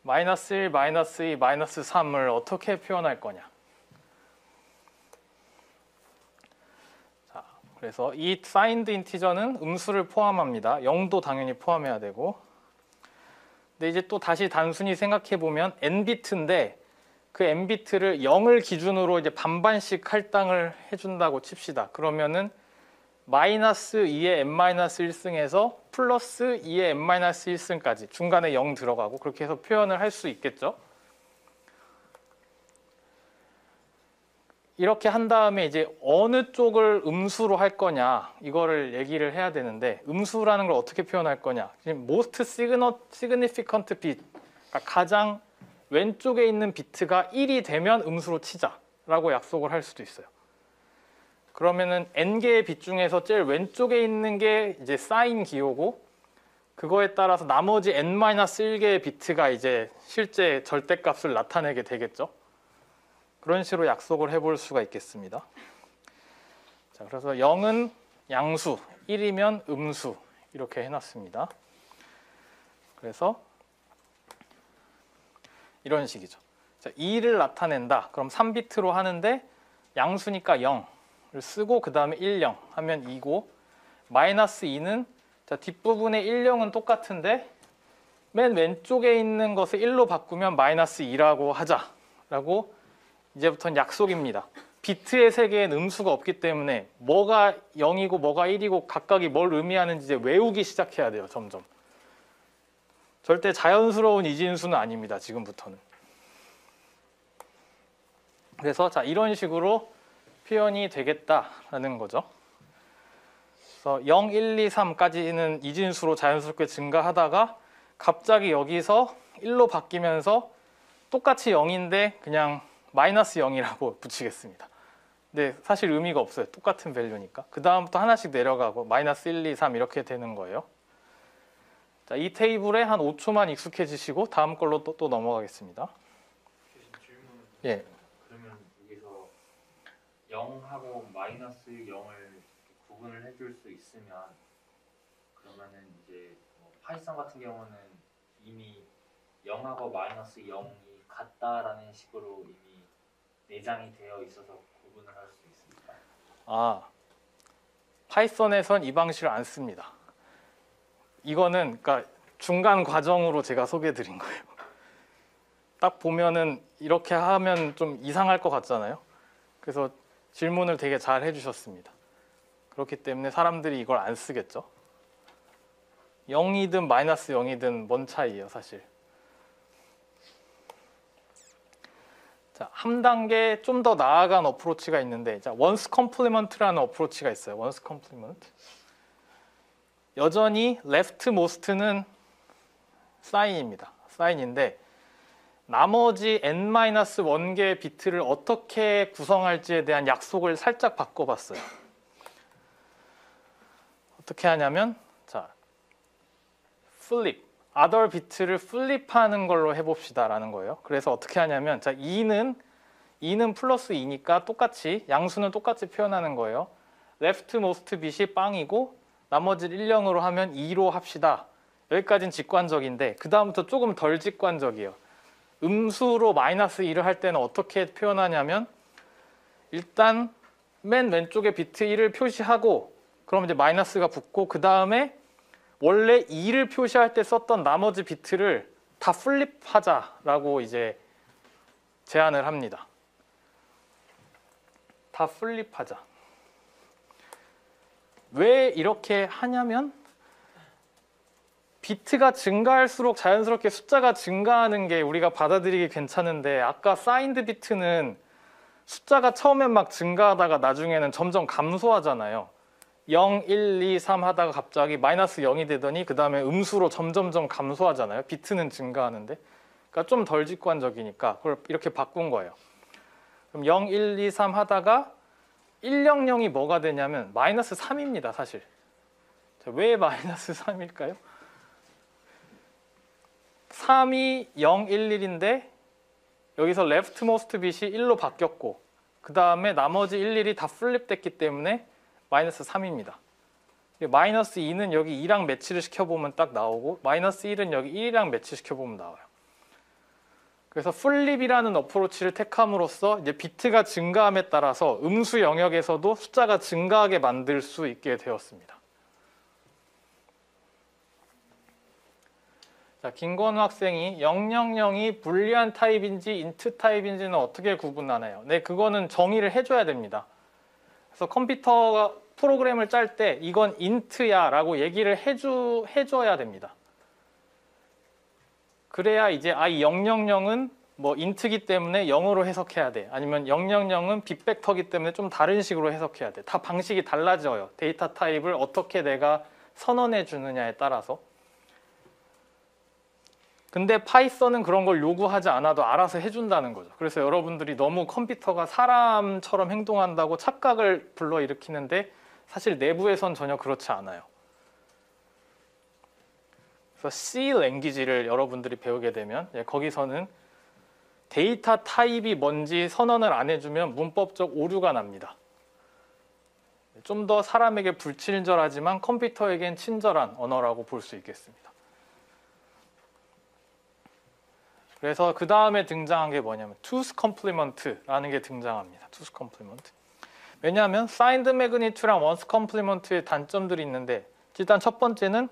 마이너스 2, 마이너스 3을 어떻게 표현할 거냐. 자, 그래서 이 signed 인티저는 음수를 포함합니다. 0도 당연히 포함해야 되고. 근데 이제 또 다시 단순히 생각해 보면 n비트인데 그 n비트를 0을 기준으로 이제 반반씩 할당을 해준다고 칩시다. 그러면은 마이너스 2의 n-1승에서 플러스 2의 n-1승까지 중간에 0 들어가고 그렇게 해서 표현을 할 수 있겠죠. 이렇게 한 다음에 이제 어느 쪽을 음수로 할 거냐 이거를 얘기를 해야 되는데 음수라는 걸 어떻게 표현할 거냐. most significant bit, 그러니까 가장 왼쪽에 있는 비트가 1이 되면 음수로 치자라고 약속을 할 수도 있어요. 그러면은 n개의 빗 중에서 제일 왼쪽에 있는 게 이제 사인 기호고 그거에 따라서 나머지 n-1개의 비트가 이제 실제 절대값을 나타내게 되겠죠. 그런 식으로 약속을 해볼 수가 있겠습니다. 자, 그래서 0은 양수, 1이면 음수 이렇게 해놨습니다. 그래서 이런 식이죠. 자, 2를 나타낸다. 그럼 3비트로 하는데 양수니까 0. 쓰고 그 다음에 1, 0 하면 2고 마이너스 2는 자, 뒷부분의 1, 0은 똑같은데 맨 왼쪽에 있는 것을 1로 바꾸면 마이너스 2라고 하자라고 이제부터는 약속입니다. 비트의 세계엔 음수가 없기 때문에 뭐가 0이고 뭐가 1이고 각각이 뭘 의미하는지 이제 외우기 시작해야 돼요. 점점. 절대 자연스러운 이진수는 아닙니다. 지금부터는. 그래서 자, 이런 식으로 표현이 되겠다라는 거죠. 그래서 0, 1, 2, 3까지는 이진수로 자연스럽게 증가하다가 갑자기 여기서 1로 바뀌면서 똑같이 0인데 그냥 마이너스 0이라고 붙이겠습니다. 근데 사실 의미가 없어요. 똑같은 밸류니까. 그 다음부터 하나씩 내려가고 마이너스 1, 2, 3 이렇게 되는 거예요. 자, 이 테이블에 한 5초만 익숙해지시고 다음 걸로 또 넘어가겠습니다. 질문. 예. 그러면 여기서 0하고 마이너스 0을 구분을 해줄 수 있으면 그러면은 이제 뭐 파이썬 같은 경우는 이미 0하고 마이너스 0이 같다라는 식으로 이미 내장이 되어 있어서 구분을 할 수 있습니다. 아, 파이썬에선 이 방식을 안 씁니다. 이거는 그러니까 중간 과정으로 제가 소개해 드린 거예요. 딱 보면은 이렇게 하면 좀 이상할 것 같잖아요. 그래서 질문을 되게 잘 해주셨습니다. 그렇기 때문에 사람들이 이걸 안 쓰겠죠. 0이든 마이너스 0이든 뭔 차이예요, 사실. 자, 한 단계 좀 더 나아간 어프로치가 있는데, 자, 원스 컴플리먼트라는 어프로치가 있어요. 원스 컴플리먼트. 여전히 레프트 모스트는 사인입니다. 사인인데 나머지 n-1개의 비트를 어떻게 구성할지에 대한 약속을 살짝 바꿔봤어요. 어떻게 하냐면 자, flip, other 비트를 플립하는 걸로 해봅시다 라는 거예요. 그래서 어떻게 하냐면 자 2는 플러스 2니까 똑같이 양수는 똑같이 표현하는 거예요. leftmost bit이 빵이고 나머지를 1, 0으로 하면 2로 합시다. 여기까지는 직관적인데 그 다음부터 조금 덜 직관적이에요. 음수로 마이너스 2를 할 때는 어떻게 표현하냐면 일단 맨 왼쪽에 비트 1을 표시하고 그럼 이제 마이너스가 붙고 그 다음에 원래 2를 표시할 때 썼던 나머지 비트를 다 플립하자라고 이제 제안을 합니다. 다 플립하자. 왜 이렇게 하냐면 비트가 증가할수록 자연스럽게 숫자가 증가하는 게 우리가 받아들이기 괜찮은데 아까 사인드 비트는 숫자가 처음엔 막 증가하다가 나중에는 점점 감소하잖아요. 0, 1, 2, 3 하다가 갑자기 마이너스 0이 되더니 그 다음에 음수로 점점점 감소하잖아요. 비트는 증가하는데. 그러니까 좀 덜 직관적이니까 그걸 이렇게 바꾼 거예요. 그럼 0, 1, 2, 3 하다가 100이 뭐가 되냐면 마이너스 3입니다. 사실. 자, 왜 마이너스 3일까요? 3이 0, 1, 1인데 여기서 leftmost bit이 1로 바뀌었고 그 다음에 나머지 1, 1이 다 플립됐기 때문에 마이너스 3입니다. 마이너스 2는 여기 2랑 매치를 시켜보면 딱 나오고 마이너스 1은 여기 1이랑 매치시켜보면 나와요. 그래서 플립이라는 어프로치를 택함으로써 이제 비트가 증가함에 따라서 음수 영역에서도 숫자가 증가하게 만들 수 있게 되었습니다. 자, 김건우 학생이 000이 불리한 타입인지 인트 타입인지는 어떻게 구분하나요? 네, 그거는 정의를 해줘야 됩니다. 그래서 컴퓨터가 프로그램을 짤 때 이건 인트야 라고 얘기를 해줘야 됩니다. 그래야 이제 이 000은 뭐 인트기 때문에 0으로 해석해야 돼. 아니면 000은 빅벡터기 때문에 좀 다른 식으로 해석해야 돼. 다 방식이 달라져요. 데이터 타입을 어떻게 내가 선언해 주느냐에 따라서. 근데 파이썬은 그런 걸 요구하지 않아도 알아서 해준다는 거죠. 그래서 여러분들이 너무 컴퓨터가 사람처럼 행동한다고 착각을 불러일으키는데 사실 내부에선 전혀 그렇지 않아요. 그래서 C 랭귀지를 여러분들이 배우게 되면 거기서는 데이터 타입이 뭔지 선언을 안 해주면 문법적 오류가 납니다. 좀 더 사람에게 불친절하지만 컴퓨터에겐 친절한 언어라고 볼 수 있겠습니다. 그래서 그 다음에 등장한 게 뭐냐면 two's complement라는 게 등장합니다. two's complement. 왜냐하면 signed magnitude랑 one's complement의 단점들이 있는데 일단 첫 번째는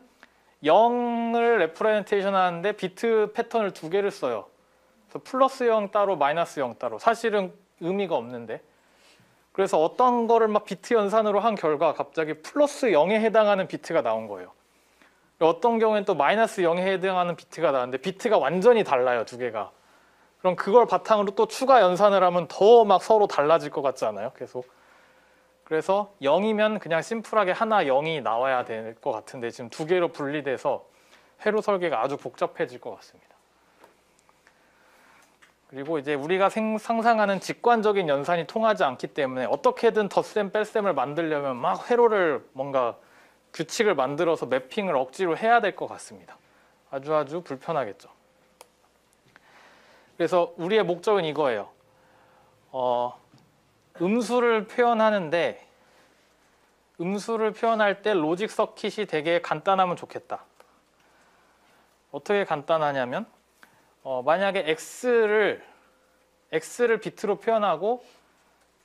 0을 레프레젠테이션 하는데 비트 패턴을 두 개를 써요. 그래서 플러스 0 따로 마이너스 0 따로 사실은 의미가 없는데 그래서 어떤 거를 막 비트 연산으로 한 결과 갑자기 플러스 0에 해당하는 비트가 나온 거예요. 어떤 경우에는 또 마이너스 0에 해당하는 비트가 나왔는데 비트가 완전히 달라요, 두 개가. 그럼 그걸 바탕으로 또 추가 연산을 하면 더 막 서로 달라질 것 같지 않아요? 계속. 그래서 0이면 그냥 심플하게 하나 0이 나와야 될 것 같은데 지금 두 개로 분리돼서 회로 설계가 아주 복잡해질 것 같습니다. 그리고 이제 우리가 상상하는 직관적인 연산이 통하지 않기 때문에 어떻게든 덧셈 뺄셈을 만들려면 막 회로를 뭔가 규칙을 만들어서 매핑을 억지로 해야 될 것 같습니다. 아주 불편하겠죠. 그래서 우리의 목적은 이거예요. 음수를 표현하는데 음수를 표현할 때 로직 서킷이 되게 간단하면 좋겠다. 어떻게 간단하냐면 만약에 x를 비트로 표현하고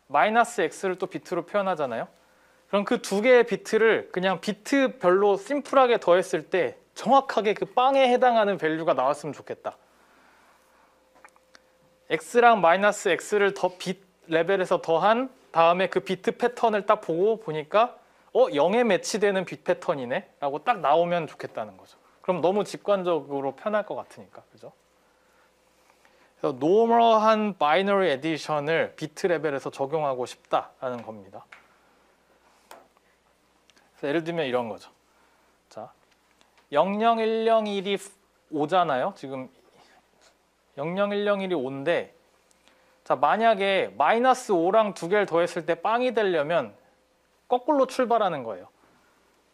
마이너스 x를 또 비트로 표현하잖아요. 그럼 그 두 개의 비트를 그냥 비트별로 심플하게 더했을 때 정확하게 그 빵에 해당하는 밸류가 나왔으면 좋겠다. x랑 마이너스 x를 더 빗 레벨에서 더한 다음에 그 비트 패턴을 딱 보니까 0에 매치되는 빗 패턴이네 라고 딱 나오면 좋겠다는 거죠. 그럼 너무 직관적으로 편할 것 같으니까, 그죠? 그래서 노멀한 바이너리 에디션을 비트 레벨에서 적용하고 싶다라는 겁니다. 그래서 예를 들면 이런 거죠. 자, 00101이 5잖아요. 지금 00101이 5인데 자, 만약에 마이너스 5랑 두 개를 더했을 때 빵이 되려면 거꾸로 출발하는 거예요.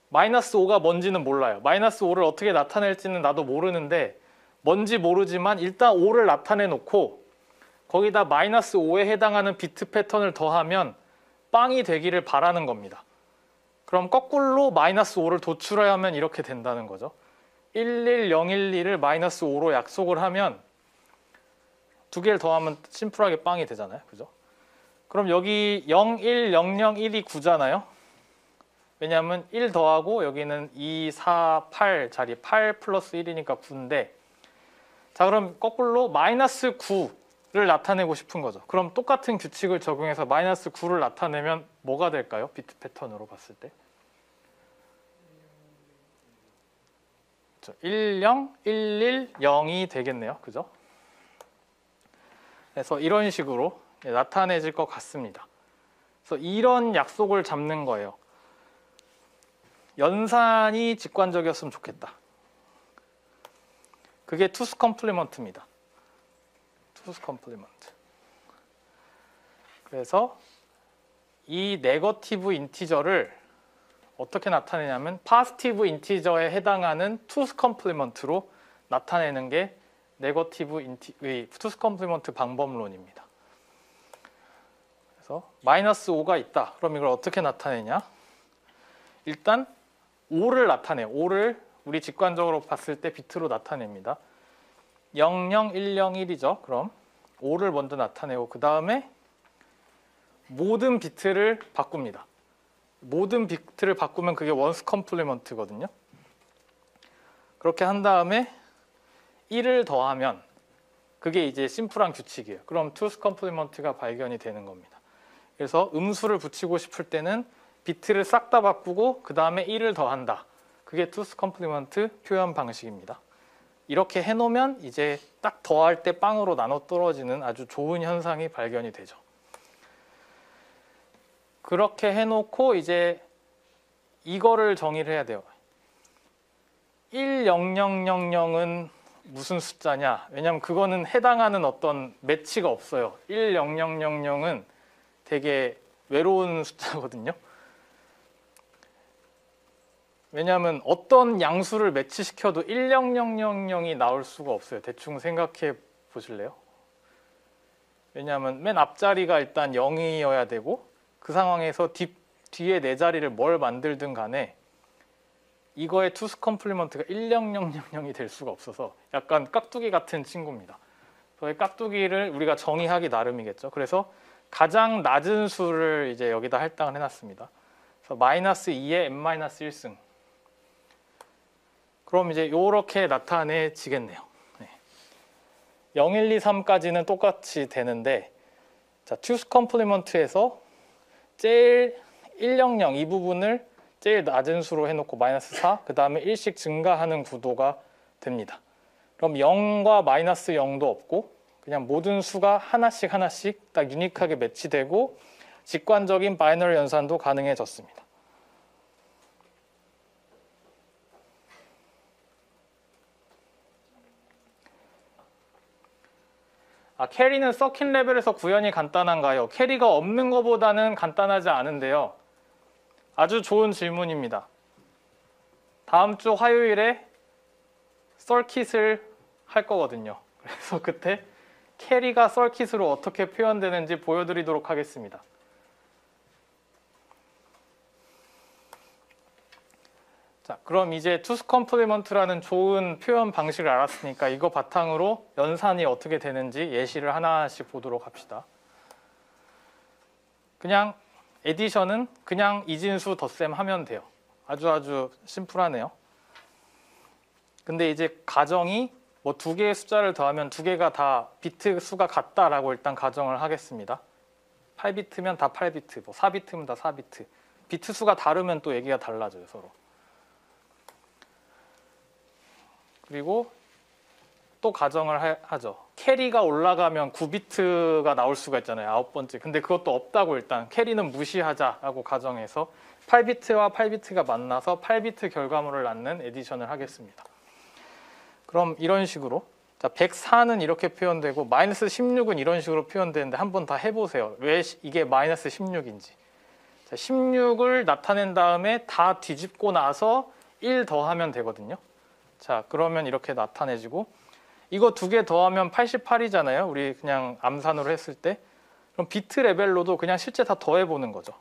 마이너스 5가 뭔지는 몰라요. 마이너스 5를 어떻게 나타낼지는 나도 모르는데 뭔지 모르지만 일단 5를 나타내 놓고 거기다 마이너스 5에 해당하는 비트 패턴을 더하면 빵이 되기를 바라는 겁니다. 그럼 거꾸로 마이너스 5를 도출해야 하면 이렇게 된다는 거죠. 11012를 마이너스 5로 약속을 하면 두 개를 더하면 심플하게 빵이 되잖아요. 그죠? 그럼 여기 01001이 9잖아요. 왜냐하면 1 더하고 여기는 2, 4, 8 자리 8 플러스 1이니까 9인데 자 그럼 거꾸로 마이너스 9를 나타내고 싶은 거죠. 그럼 똑같은 규칙을 적용해서 마이너스 9를 나타내면 뭐가 될까요? 비트 패턴으로 봤을 때 10, 11, 0이 되겠네요. 그죠? 그래서 이런 식으로 나타내질 것 같습니다. 그래서 이런 약속을 잡는 거예요. 연산이 직관적이었으면 좋겠다. 그게 투스 컴플리먼트입니다. 투스 컴플리먼트. 그래서 이 네거티브 인티저를 어떻게 나타내냐면 파지티브 인티저에 해당하는 투스 컴플리먼트로 나타내는 게 투스 컴플리먼트 방법론입니다. 그래서 마이너스 5가 있다. 그럼 이걸 어떻게 나타내냐? 일단 5를 나타내요. 5를 우리 직관적으로 봤을 때 비트로 나타냅니다. 00101이죠. 그럼 5를 먼저 나타내고 그 다음에 모든 비트를 바꿉니다. 모든 비트를 바꾸면 그게 원스 컴플리먼트거든요. 그렇게 한 다음에 1을 더하면 그게 이제 심플한 규칙이에요. 그럼 투스 컴플리먼트가 발견이 되는 겁니다. 그래서 음수를 붙이고 싶을 때는 비트를 싹 다 바꾸고 그 다음에 1을 더한다. 그게 투스 컴플리먼트 표현 방식입니다. 이렇게 해놓으면 이제 딱 더할 때 빵으로 나눠 떨어지는 아주 좋은 현상이 발견이 되죠. 그렇게 해놓고 이제 이거를 정의를 해야 돼요. 10000은 무슨 숫자냐? 왜냐하면 그거는 해당하는 어떤 매치가 없어요. 10000은 되게 외로운 숫자거든요. 왜냐하면 어떤 양수를 매치시켜도 10000이 나올 수가 없어요. 대충 생각해 보실래요? 왜냐하면 맨 앞자리가 일단 0이어야 되고 그 상황에서 뒤에 네 자리를 뭘 만들든 간에 이거의 투스 컴플리먼트가 10000이 될 수가 없어서 약간 깍두기 같은 친구입니다. 저희 깍두기를 우리가 정의하기 나름이겠죠. 그래서 가장 낮은 수를 이제 여기다 할당을 해놨습니다. 그래서 마이너스 2에 n-1승. 그럼 이제 이렇게 나타내지겠네요. 네. 0, 1, 2, 3까지는 똑같이 되는데 자, 투스 컴플리먼트에서 제일 100 이 부분을 제일 낮은 수로 해놓고 마이너스 4, 그 다음에 1씩 증가하는 구도가 됩니다. 그럼 0과 마이너스 0도 없고 그냥 모든 수가 하나씩 딱 유니크하게 매치되고 직관적인 바이너리 연산도 가능해졌습니다. 캐리는 서킷 레벨에서 구현이 간단한가요? 캐리가 없는 것보다는 간단하지 않은데요. 아주 좋은 질문입니다. 다음 주 화요일에 서킷을 할 거거든요. 그래서 그때 캐리가 서킷으로 어떻게 표현되는지 보여드리도록 하겠습니다. 자, 그럼 이제 투스 컴플리먼트라는 좋은 표현 방식을 알았으니까 이거 바탕으로 연산이 어떻게 되는지 예시를 하나씩 보도록 합시다. 그냥 에디션은 그냥 이진수 덧셈 하면 돼요. 아주 심플하네요. 근데 이제 가정이 뭐 두 개의 숫자를 더하면 두 개가 다 비트 수가 같다라고 일단 가정을 하겠습니다. 8비트면 다 8비트, 뭐 4비트면 다 4비트. 비트 수가 다르면 또 얘기가 달라져요, 서로. 그리고 또 가정을 하죠. 캐리가 올라가면 9비트가 나올 수가 있잖아요. 9번째. 근데 그것도 없다고 일단 캐리는 무시하자라고 가정해서 8비트와 8비트가 만나서 8비트 결과물을 낳는 에디션을 하겠습니다. 그럼 이런 식으로 자 104는 이렇게 표현되고 마이너스 16은 이런 식으로 표현되는데 한번 다 해보세요. 왜 이게 마이너스 16인지. 자, 16을 나타낸 다음에 다 뒤집고 나서 1 더하면 되거든요. 자, 그러면 이렇게 나타내지고 이거 두 개 더하면 88이잖아요. 우리 그냥 암산으로 했을 때. 그럼 비트 레벨로도 그냥 실제 다 더해보는 거죠.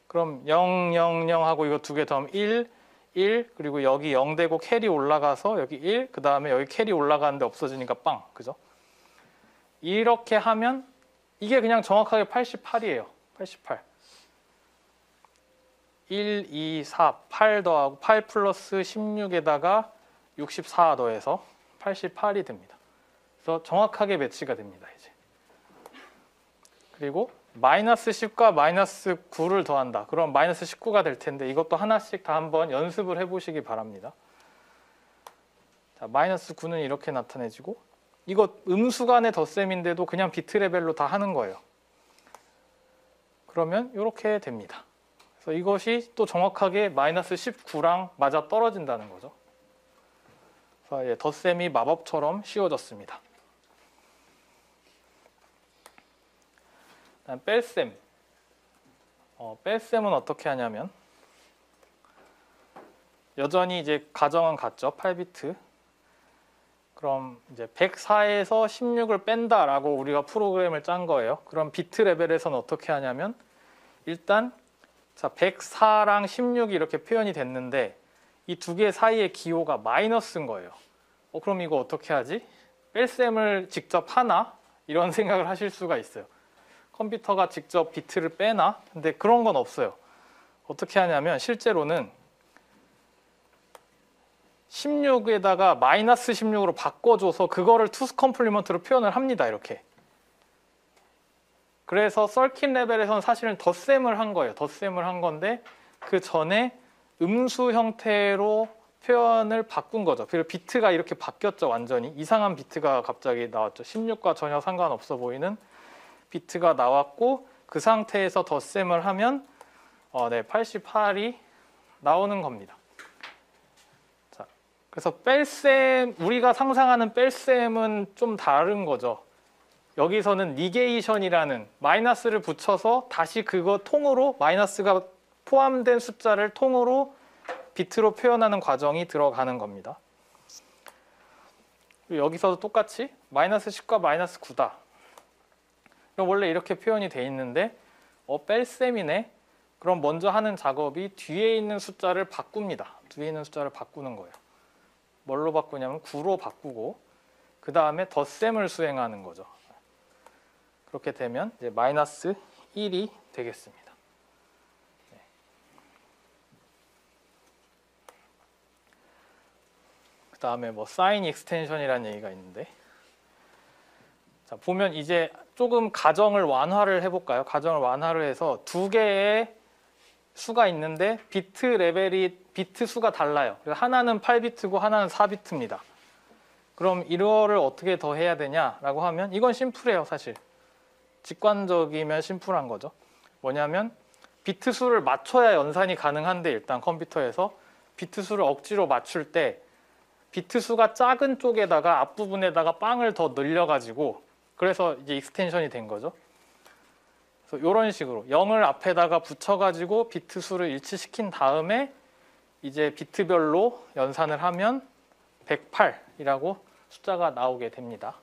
그럼 0, 0, 0 하고 이거 두 개 더하면 1, 1, 그리고 여기 0 되고 캐리 올라가서 여기 1, 그 다음에 여기 캐리 올라가는데 없어지니까 빵, 그죠? 이렇게 하면 이게 그냥 정확하게 88이에요. 88. 1, 2, 4, 8 더하고 8 플러스 16에다가 64 더해서 88이 됩니다. 그래서 정확하게 매치가 됩니다, 이제. 그리고 마이너스 10과 마이너스 9를 더한다. 그럼 마이너스 19가 될 텐데 이것도 하나씩 다 한번 연습을 해보시기 바랍니다. 자, 마이너스 9는 이렇게 나타내지고 이거 음수간의 덧셈인데도 그냥 비트 레벨로 다 하는 거예요. 그러면 이렇게 됩니다. 그래서 이것이 또 정확하게 마이너스 19랑 맞아 떨어진다는 거죠. 그래서 덧셈이 마법처럼 쉬워졌습니다. 뺄셈. 뺄셈은 어떻게 하냐면 여전히 이제 가정은 같죠. 8비트. 그럼 이제 104에서 16을 뺀다라고 우리가 프로그램을 짠 거예요. 그럼 비트 레벨에서는 어떻게 하냐면 일단 자 104랑 16이 이렇게 표현이 됐는데 이 두 개 사이의 기호가 마이너스인 거예요. 그럼 이거 어떻게 하지? 뺄셈을 직접 하나? 이런 생각을 하실 수가 있어요. 컴퓨터가 직접 비트를 빼나? 근데 그런 건 없어요. 어떻게 하냐면 실제로는 16에다가 마이너스 16으로 바꿔줘서 그거를 투스 컴플리먼트로 표현을 합니다. 이렇게. 그래서 서킷 레벨에서는 사실은 덧셈을 한 거예요. 덧셈을 한 건데 그 전에 음수 형태로 표현을 바꾼 거죠. 그리고 비트가 이렇게 바뀌었죠. 완전히. 이상한 비트가 갑자기 나왔죠. 16과 전혀 상관없어 보이는 비트가 나왔고 그 상태에서 덧셈을 하면 88이 나오는 겁니다. 자, 그래서 뺄셈, 우리가 상상하는 뺄셈은 좀 다른 거죠. 여기서는 니게이션이라는 마이너스를 붙여서 다시 그거 통으로 마이너스가 포함된 숫자를 통으로 비트로 표현하는 과정이 들어가는 겁니다. 여기서도 똑같이 마이너스 10과 마이너스 9다. 그럼 원래 이렇게 표현이 돼 있는데 뺄셈이네. 그럼 먼저 하는 작업이 뒤에 있는 숫자를 바꿉니다. 뒤에 있는 숫자를 바꾸는 거예요. 뭘로 바꾸냐면 9로 바꾸고 그 다음에 덧셈을 수행하는 거죠. 그렇게 되면 이제 마이너스 1이 되겠습니다. 네. 그 다음에 사인 익스텐션이라는 얘기가 있는데 자, 보면 이제 조금 가정을 완화를 해볼까요? 가정을 완화를 해서 두 개의 수가 있는데 비트 레벨이 비트 수가 달라요. 그래서 하나는 8비트고 하나는 4비트입니다. 그럼 이거를 어떻게 더 해야 되냐라고 하면 이건 심플해요. 사실 직관적이면 심플한 거죠. 뭐냐면 비트 수를 맞춰야 연산이 가능한데 일단 컴퓨터에서 비트 수를 억지로 맞출 때 비트 수가 작은 쪽에다가 앞부분에다가 빵을 더 늘려가지고 그래서 이제 익스텐션이 된 거죠. 그래서 이런 식으로 0을 앞에다가 붙여가지고 비트 수를 일치시킨 다음에 이제 비트별로 연산을 하면 108이라고 숫자가 나오게 됩니다.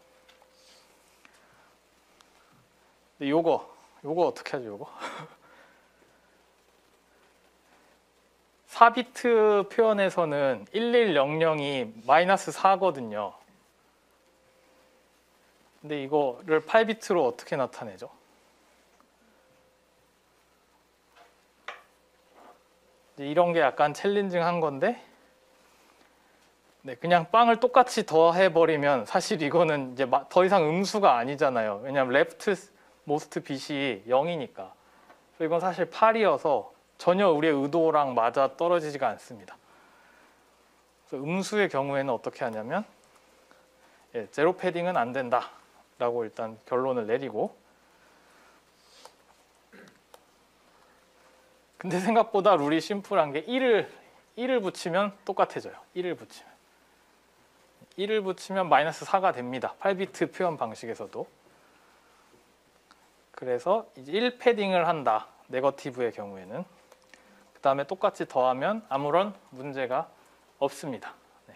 근데 요거 어떻게 하죠? 요거 4비트 표현에서는 1100이 마이너스 4거든요. 근데 이거를 8비트로 어떻게 나타내죠? 이런 게 약간 챌린징한 건데 네, 그냥 빵을 똑같이 더해버리면 사실 이거는 이제 더 이상 음수가 아니잖아요. 왜냐하면 레프트 모스트 빛이 0이니까. 이건 사실 8이어서 전혀 우리의 의도랑 맞아 떨어지지가 않습니다. 그래서 음수의 경우에는 어떻게 하냐면 제로 패딩은 안 된다 라고 일단 결론을 내리고 근데 생각보다 룰이 심플한 게 1을 붙이면 똑같아져요. 1을 붙이면 마이너스 4가 됩니다. 8비트 표현 방식에서도. 그래서 이제 1 패딩을 한다. 네거티브의 경우에는. 그 다음에 똑같이 더하면 아무런 문제가 없습니다. 네.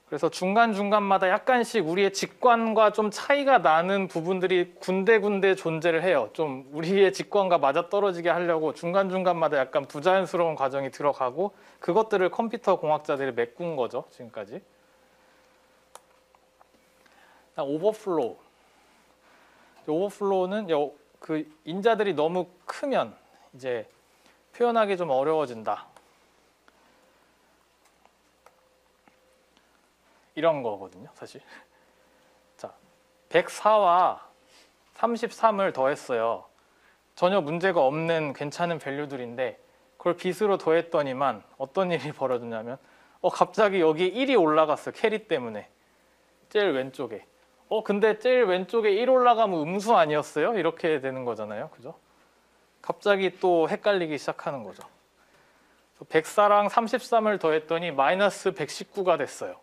그래서 중간중간마다 약간씩 우리의 직관과 좀 차이가 나는 부분들이 군데군데 존재를 해요. 좀 우리의 직관과 맞아떨어지게 하려고 중간중간마다 약간 부자연스러운 과정이 들어가고 그것들을 컴퓨터 공학자들이 메꾼 거죠. 지금까지. 오버플로우. 오버플로우는 그 인자들이 너무 크면 이제 표현하기 좀 어려워진다. 이런 거거든요, 사실. 자, 104와 33을 더했어요. 전혀 문제가 없는 괜찮은 밸류들인데 그걸 빗으로 더했더니만 어떤 일이 벌어졌냐면 갑자기 여기 1이 올라갔어. 캐리 때문에. 제일 왼쪽에. 근데 제일 왼쪽에 1 올라가면 음수 아니었어요? 이렇게 되는 거잖아요. 그죠? 갑자기 또 헷갈리기 시작하는 거죠. 104랑 33을 더했더니 마이너스 119가 됐어요.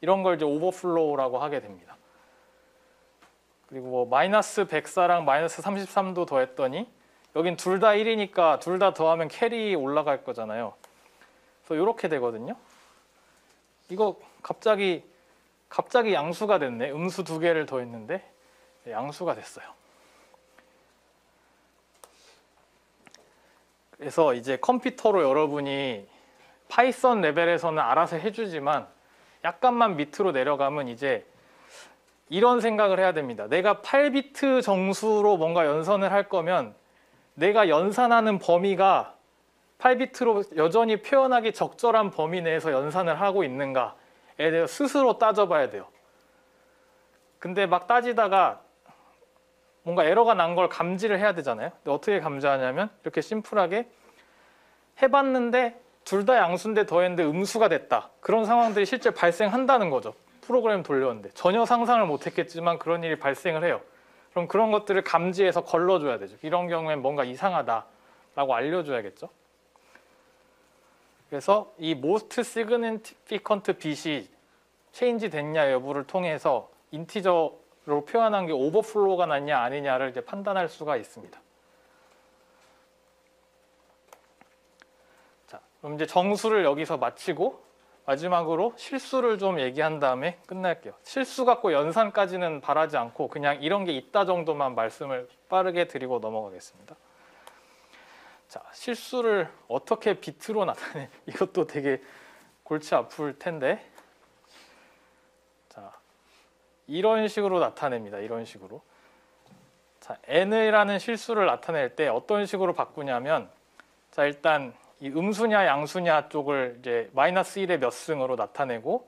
이런 걸 이제 오버플로우라고 하게 됩니다. 그리고 뭐 마이너스 104랑 마이너스 33도 더했더니 여긴 둘 다 1이니까 둘 다 더하면 캐리 올라갈 거잖아요. 그래서 이렇게 되거든요. 이거 갑자기 양수가 됐네. 음수 두 개를 더했는데 양수가 됐어요. 그래서 이제 컴퓨터로 여러분이 파이썬 레벨에서는 알아서 해주지만 약간만 밑으로 내려가면 이제 이런 생각을 해야 됩니다. 내가 8비트 정수로 뭔가 연산을 할 거면 내가 연산하는 범위가 8비트로 여전히 표현하기 적절한 범위 내에서 연산을 하고 있는가에 대해서 스스로 따져봐야 돼요. 근데 막 따지다가 뭔가 에러가 난 걸 감지를 해야 되잖아요. 근데 어떻게 감지하냐면 이렇게 심플하게 해봤는데 둘 다 양수인데 더했는데 음수가 됐다. 그런 상황들이 실제 발생한다는 거죠. 프로그램 돌렸는데 전혀 상상을 못했겠지만 그런 일이 발생을 해요. 그럼 그런 것들을 감지해서 걸러줘야 되죠. 이런 경우엔 뭔가 이상하다라고 알려줘야겠죠. 그래서 이 most significant bit이 체인지 됐냐 여부를 통해서 인티저로 표현한 게 오버플로우가 났냐 아니냐를 이제 판단할 수가 있습니다. 자, 그럼 이제 정수를 여기서 마치고 마지막으로 실수를 좀 얘기한 다음에 끝낼게요. 실수 갖고 연산까지는 바라지 않고 그냥 이런 게 있다 정도만 말씀을 빠르게 드리고 넘어가겠습니다. 자, 실수를 어떻게 비트로 나타내? 이것도 되게 골치 아플 텐데. 자, 이런 식으로 나타냅니다. 이런 식으로. 자, n이라는 실수를 나타낼 때 어떤 식으로 바꾸냐면, 자, 일단 이 음수냐 양수냐 쪽을 이제 마이너스 1의 몇 승으로 나타내고,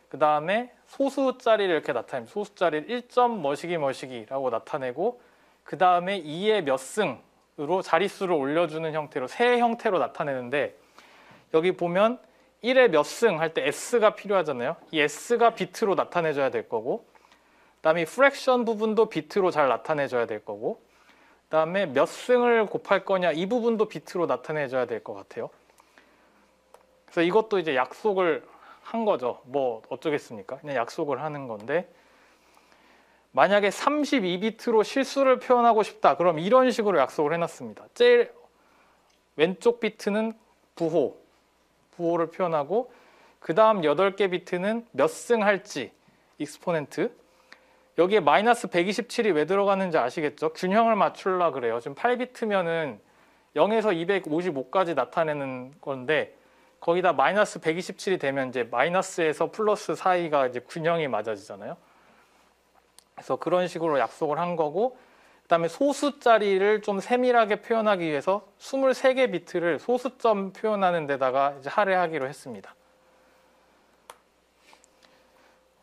그 다음에 소수자리를 이렇게 나타냅니다. 소수자리를 1점 뭐시기라고 나타내고, 그 다음에 2의 몇 승으로 자릿수를 올려주는 형태로 세 형태로 나타내는데, 여기 보면 1의 몇 승 할 때 s가 필요하잖아요. 이 s가 비트로 나타내줘야 될 거고, 그 다음에 프랙션 부분도 비트로 잘 나타내줘야 될 거고, 그 다음에 몇 승을 곱할 거냐 이 부분도 비트로 나타내줘야 될 것 같아요. 그래서 이것도 이제 약속을 한 거죠. 뭐 어쩌겠습니까? 그냥 약속을 하는 건데, 만약에 32비트로 실수를 표현하고 싶다. 그럼 이런 식으로 약속을 해놨습니다. 제일 왼쪽 비트는 부호를 표현하고, 그 다음 8개 비트는 몇 승 할지 익스포넨트. 여기에 마이너스 127이 왜 들어가는지 아시겠죠? 균형을 맞추려 그래요. 지금 8비트면은 0에서 255까지 나타내는 건데, 거기다 마이너스 127이 되면 이제 마이너스에서 플러스 사이가 이제 균형이 맞아지잖아요. 그래서 그런 식으로 약속을 한 거고, 그 다음에 소수자리를 좀 세밀하게 표현하기 위해서 23개 비트를 소수점 표현하는 데다가 이제 할애하기로 했습니다.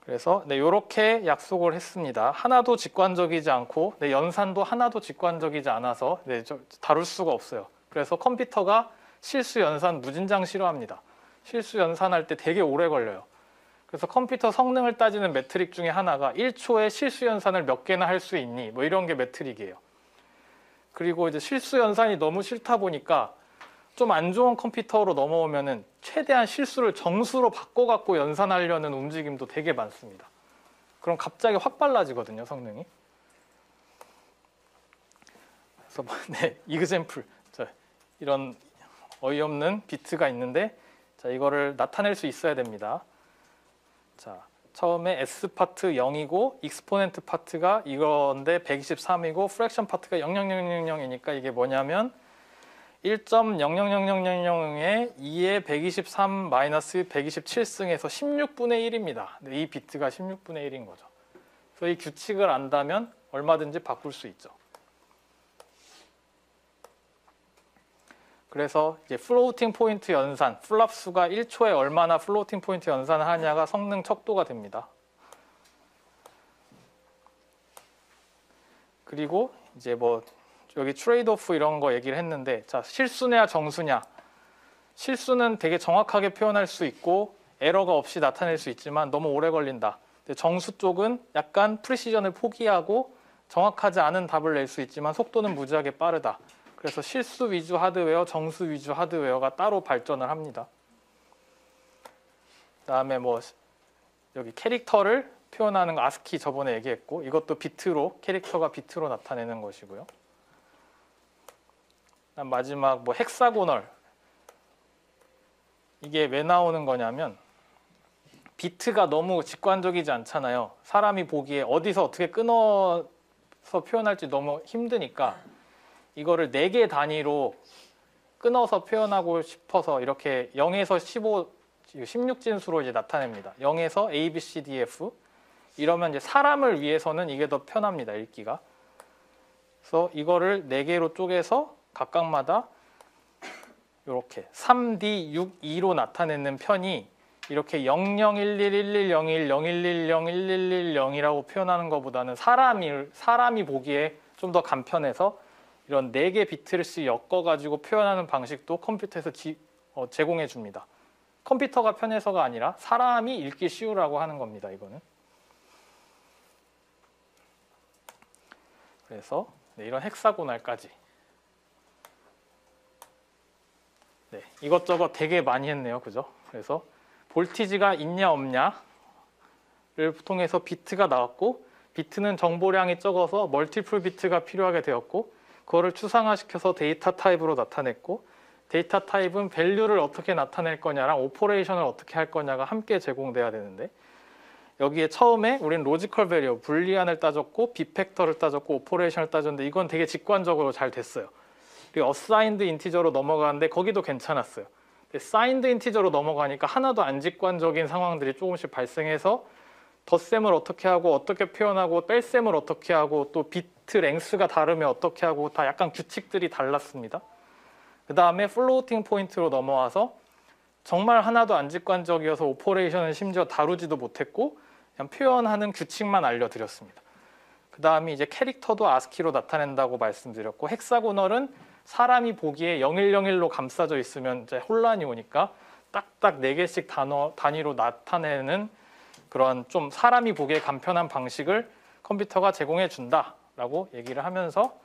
그래서 네, 이렇게 약속을 했습니다. 하나도 직관적이지 않고, 네, 연산도 하나도 직관적이지 않아서 네, 다룰 수가 없어요. 그래서 컴퓨터가 실수 연산 무진장 싫어합니다. 실수 연산할 때 되게 오래 걸려요. 그래서 컴퓨터 성능을 따지는 매트릭 중에 하나가 1초에 실수 연산을 몇 개나 할 수 있니? 뭐 이런 게 매트릭이에요. 그리고 이제 실수 연산이 너무 싫다 보니까 좀 안 좋은 컴퓨터로 넘어오면은 최대한 실수를 정수로 바꿔갖고 연산하려는 움직임도 되게 많습니다. 그럼 갑자기 확 빨라지거든요, 성능이. 그래서 네, example. 자, 이런 어이없는 비트가 있는데, 자, 이거를 나타낼 수 있어야 됩니다. 자, 처음에 S 파트 0이고 익스포넨트 파트가 이건데 123이고 프랙션 파트가 0.0000이니까 이게 뭐냐면 1.000000에 2의 123 마이너스 127승에서 16분의 1입니다. 이 비트가 16분의 1인 거죠. 그래서 이 규칙을 안다면 얼마든지 바꿀 수 있죠. 그래서 이제 플로팅 포인트 연산, 플랍 수가 1초에 얼마나 플로팅 포인트 연산을 하냐가 성능 척도가 됩니다. 그리고 이제 뭐 여기 트레이드 오프 이런 거 얘기를 했는데, 자, 실수냐 정수냐. 실수는 되게 정확하게 표현할 수 있고 에러가 없이 나타낼 수 있지만 너무 오래 걸린다. 근데 정수 쪽은 약간 프리시전을 포기하고 정확하지 않은 답을 낼 수 있지만 속도는 무지하게 빠르다. 그래서 실수 위주 하드웨어, 정수 위주 하드웨어가 따로 발전을 합니다. 그다음에 뭐 여기 캐릭터를 표현하는 거 아스키 저번에 얘기했고, 이것도 비트로, 캐릭터가 비트로 나타내는 것이고요. 그다음 마지막 뭐 헥사고널. 이게 왜 나오는 거냐면 비트가 너무 직관적이지 않잖아요. 사람이 보기에 어디서 어떻게 끊어서 표현할지 너무 힘드니까 이거를 4개 단위로 끊어서 표현하고 싶어서 이렇게 0에서 15, 16진수로 이제 나타냅니다. 0에서 A, B, C, D, F. 이러면 이제 사람을 위해서는 이게 더 편합니다, 읽기가. 그래서 이거를 4개로 쪼개서 각각마다 이렇게 3D, 6, 2로 나타내는 편이 이렇게 00111101, 01101110이라고 표현하는 것보다는 사람이 보기에 좀 더 간편해서 이런 4개 비트씩 엮어가지고 표현하는 방식도 컴퓨터에서 제공해 줍니다. 컴퓨터가 편해서가 아니라 사람이 읽기 쉬우라고 하는 겁니다, 이거는. 그래서 네, 이런 헥사고날까지. 네, 이것저것 되게 많이 했네요, 그죠? 그래서 볼티지가 있냐 없냐를 통해서 비트가 나왔고, 비트는 정보량이 적어서 멀티플 비트가 필요하게 되었고, 그거를 추상화시켜서 데이터 타입으로 나타냈고, 데이터 타입은 밸류를 어떻게 나타낼 거냐랑 오퍼레이션을 어떻게 할 거냐가 함께 제공돼야 되는데, 여기에 처음에 우린 로지컬 배리어, 불리안을 따졌고 비팩터를 따졌고 오퍼레이션을 따졌는데 이건 되게 직관적으로 잘 됐어요. 그리고 어사인드 인티저로 넘어가는데 거기도 괜찮았어요. 사인드 인티저로 넘어가니까 하나도 안 직관적인 상황들이 조금씩 발생해서 덧셈을 어떻게 하고 어떻게 표현하고 뺄셈을 어떻게 하고 또 비트 랭스가 다르면 어떻게 하고 다 약간 규칙들이 달랐습니다. 그 다음에 플로팅 포인트로 넘어와서 정말 하나도 안 직관적이어서 오퍼레이션은 심지어 다루지도 못했고 그냥 표현하는 규칙만 알려드렸습니다. 그 다음에 이제 캐릭터도 아스키로 나타낸다고 말씀드렸고, 헥사고널은 사람이 보기에 0101로 감싸져 있으면 이제 혼란이 오니까 딱딱 4개씩 단위로 나타내는 그런 좀 사람이 보기에 간편한 방식을 컴퓨터가 제공해 준다라고 얘기를 하면서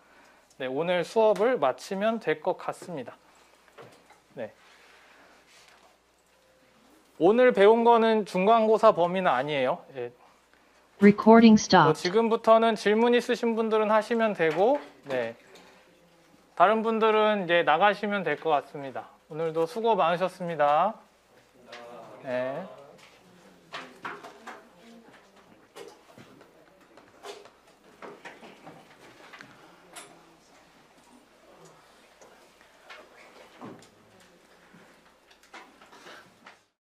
네, 오늘 수업을 마치면 될 것 같습니다. 네. 오늘 배운 거는 중간고사 범위는 아니에요. 예. Recording stopped. 지금부터는 질문 있으신 분들은 하시면 되고, 네. 다른 분들은 이제 나가시면 될 것 같습니다. 오늘도 수고 많으셨습니다. 네.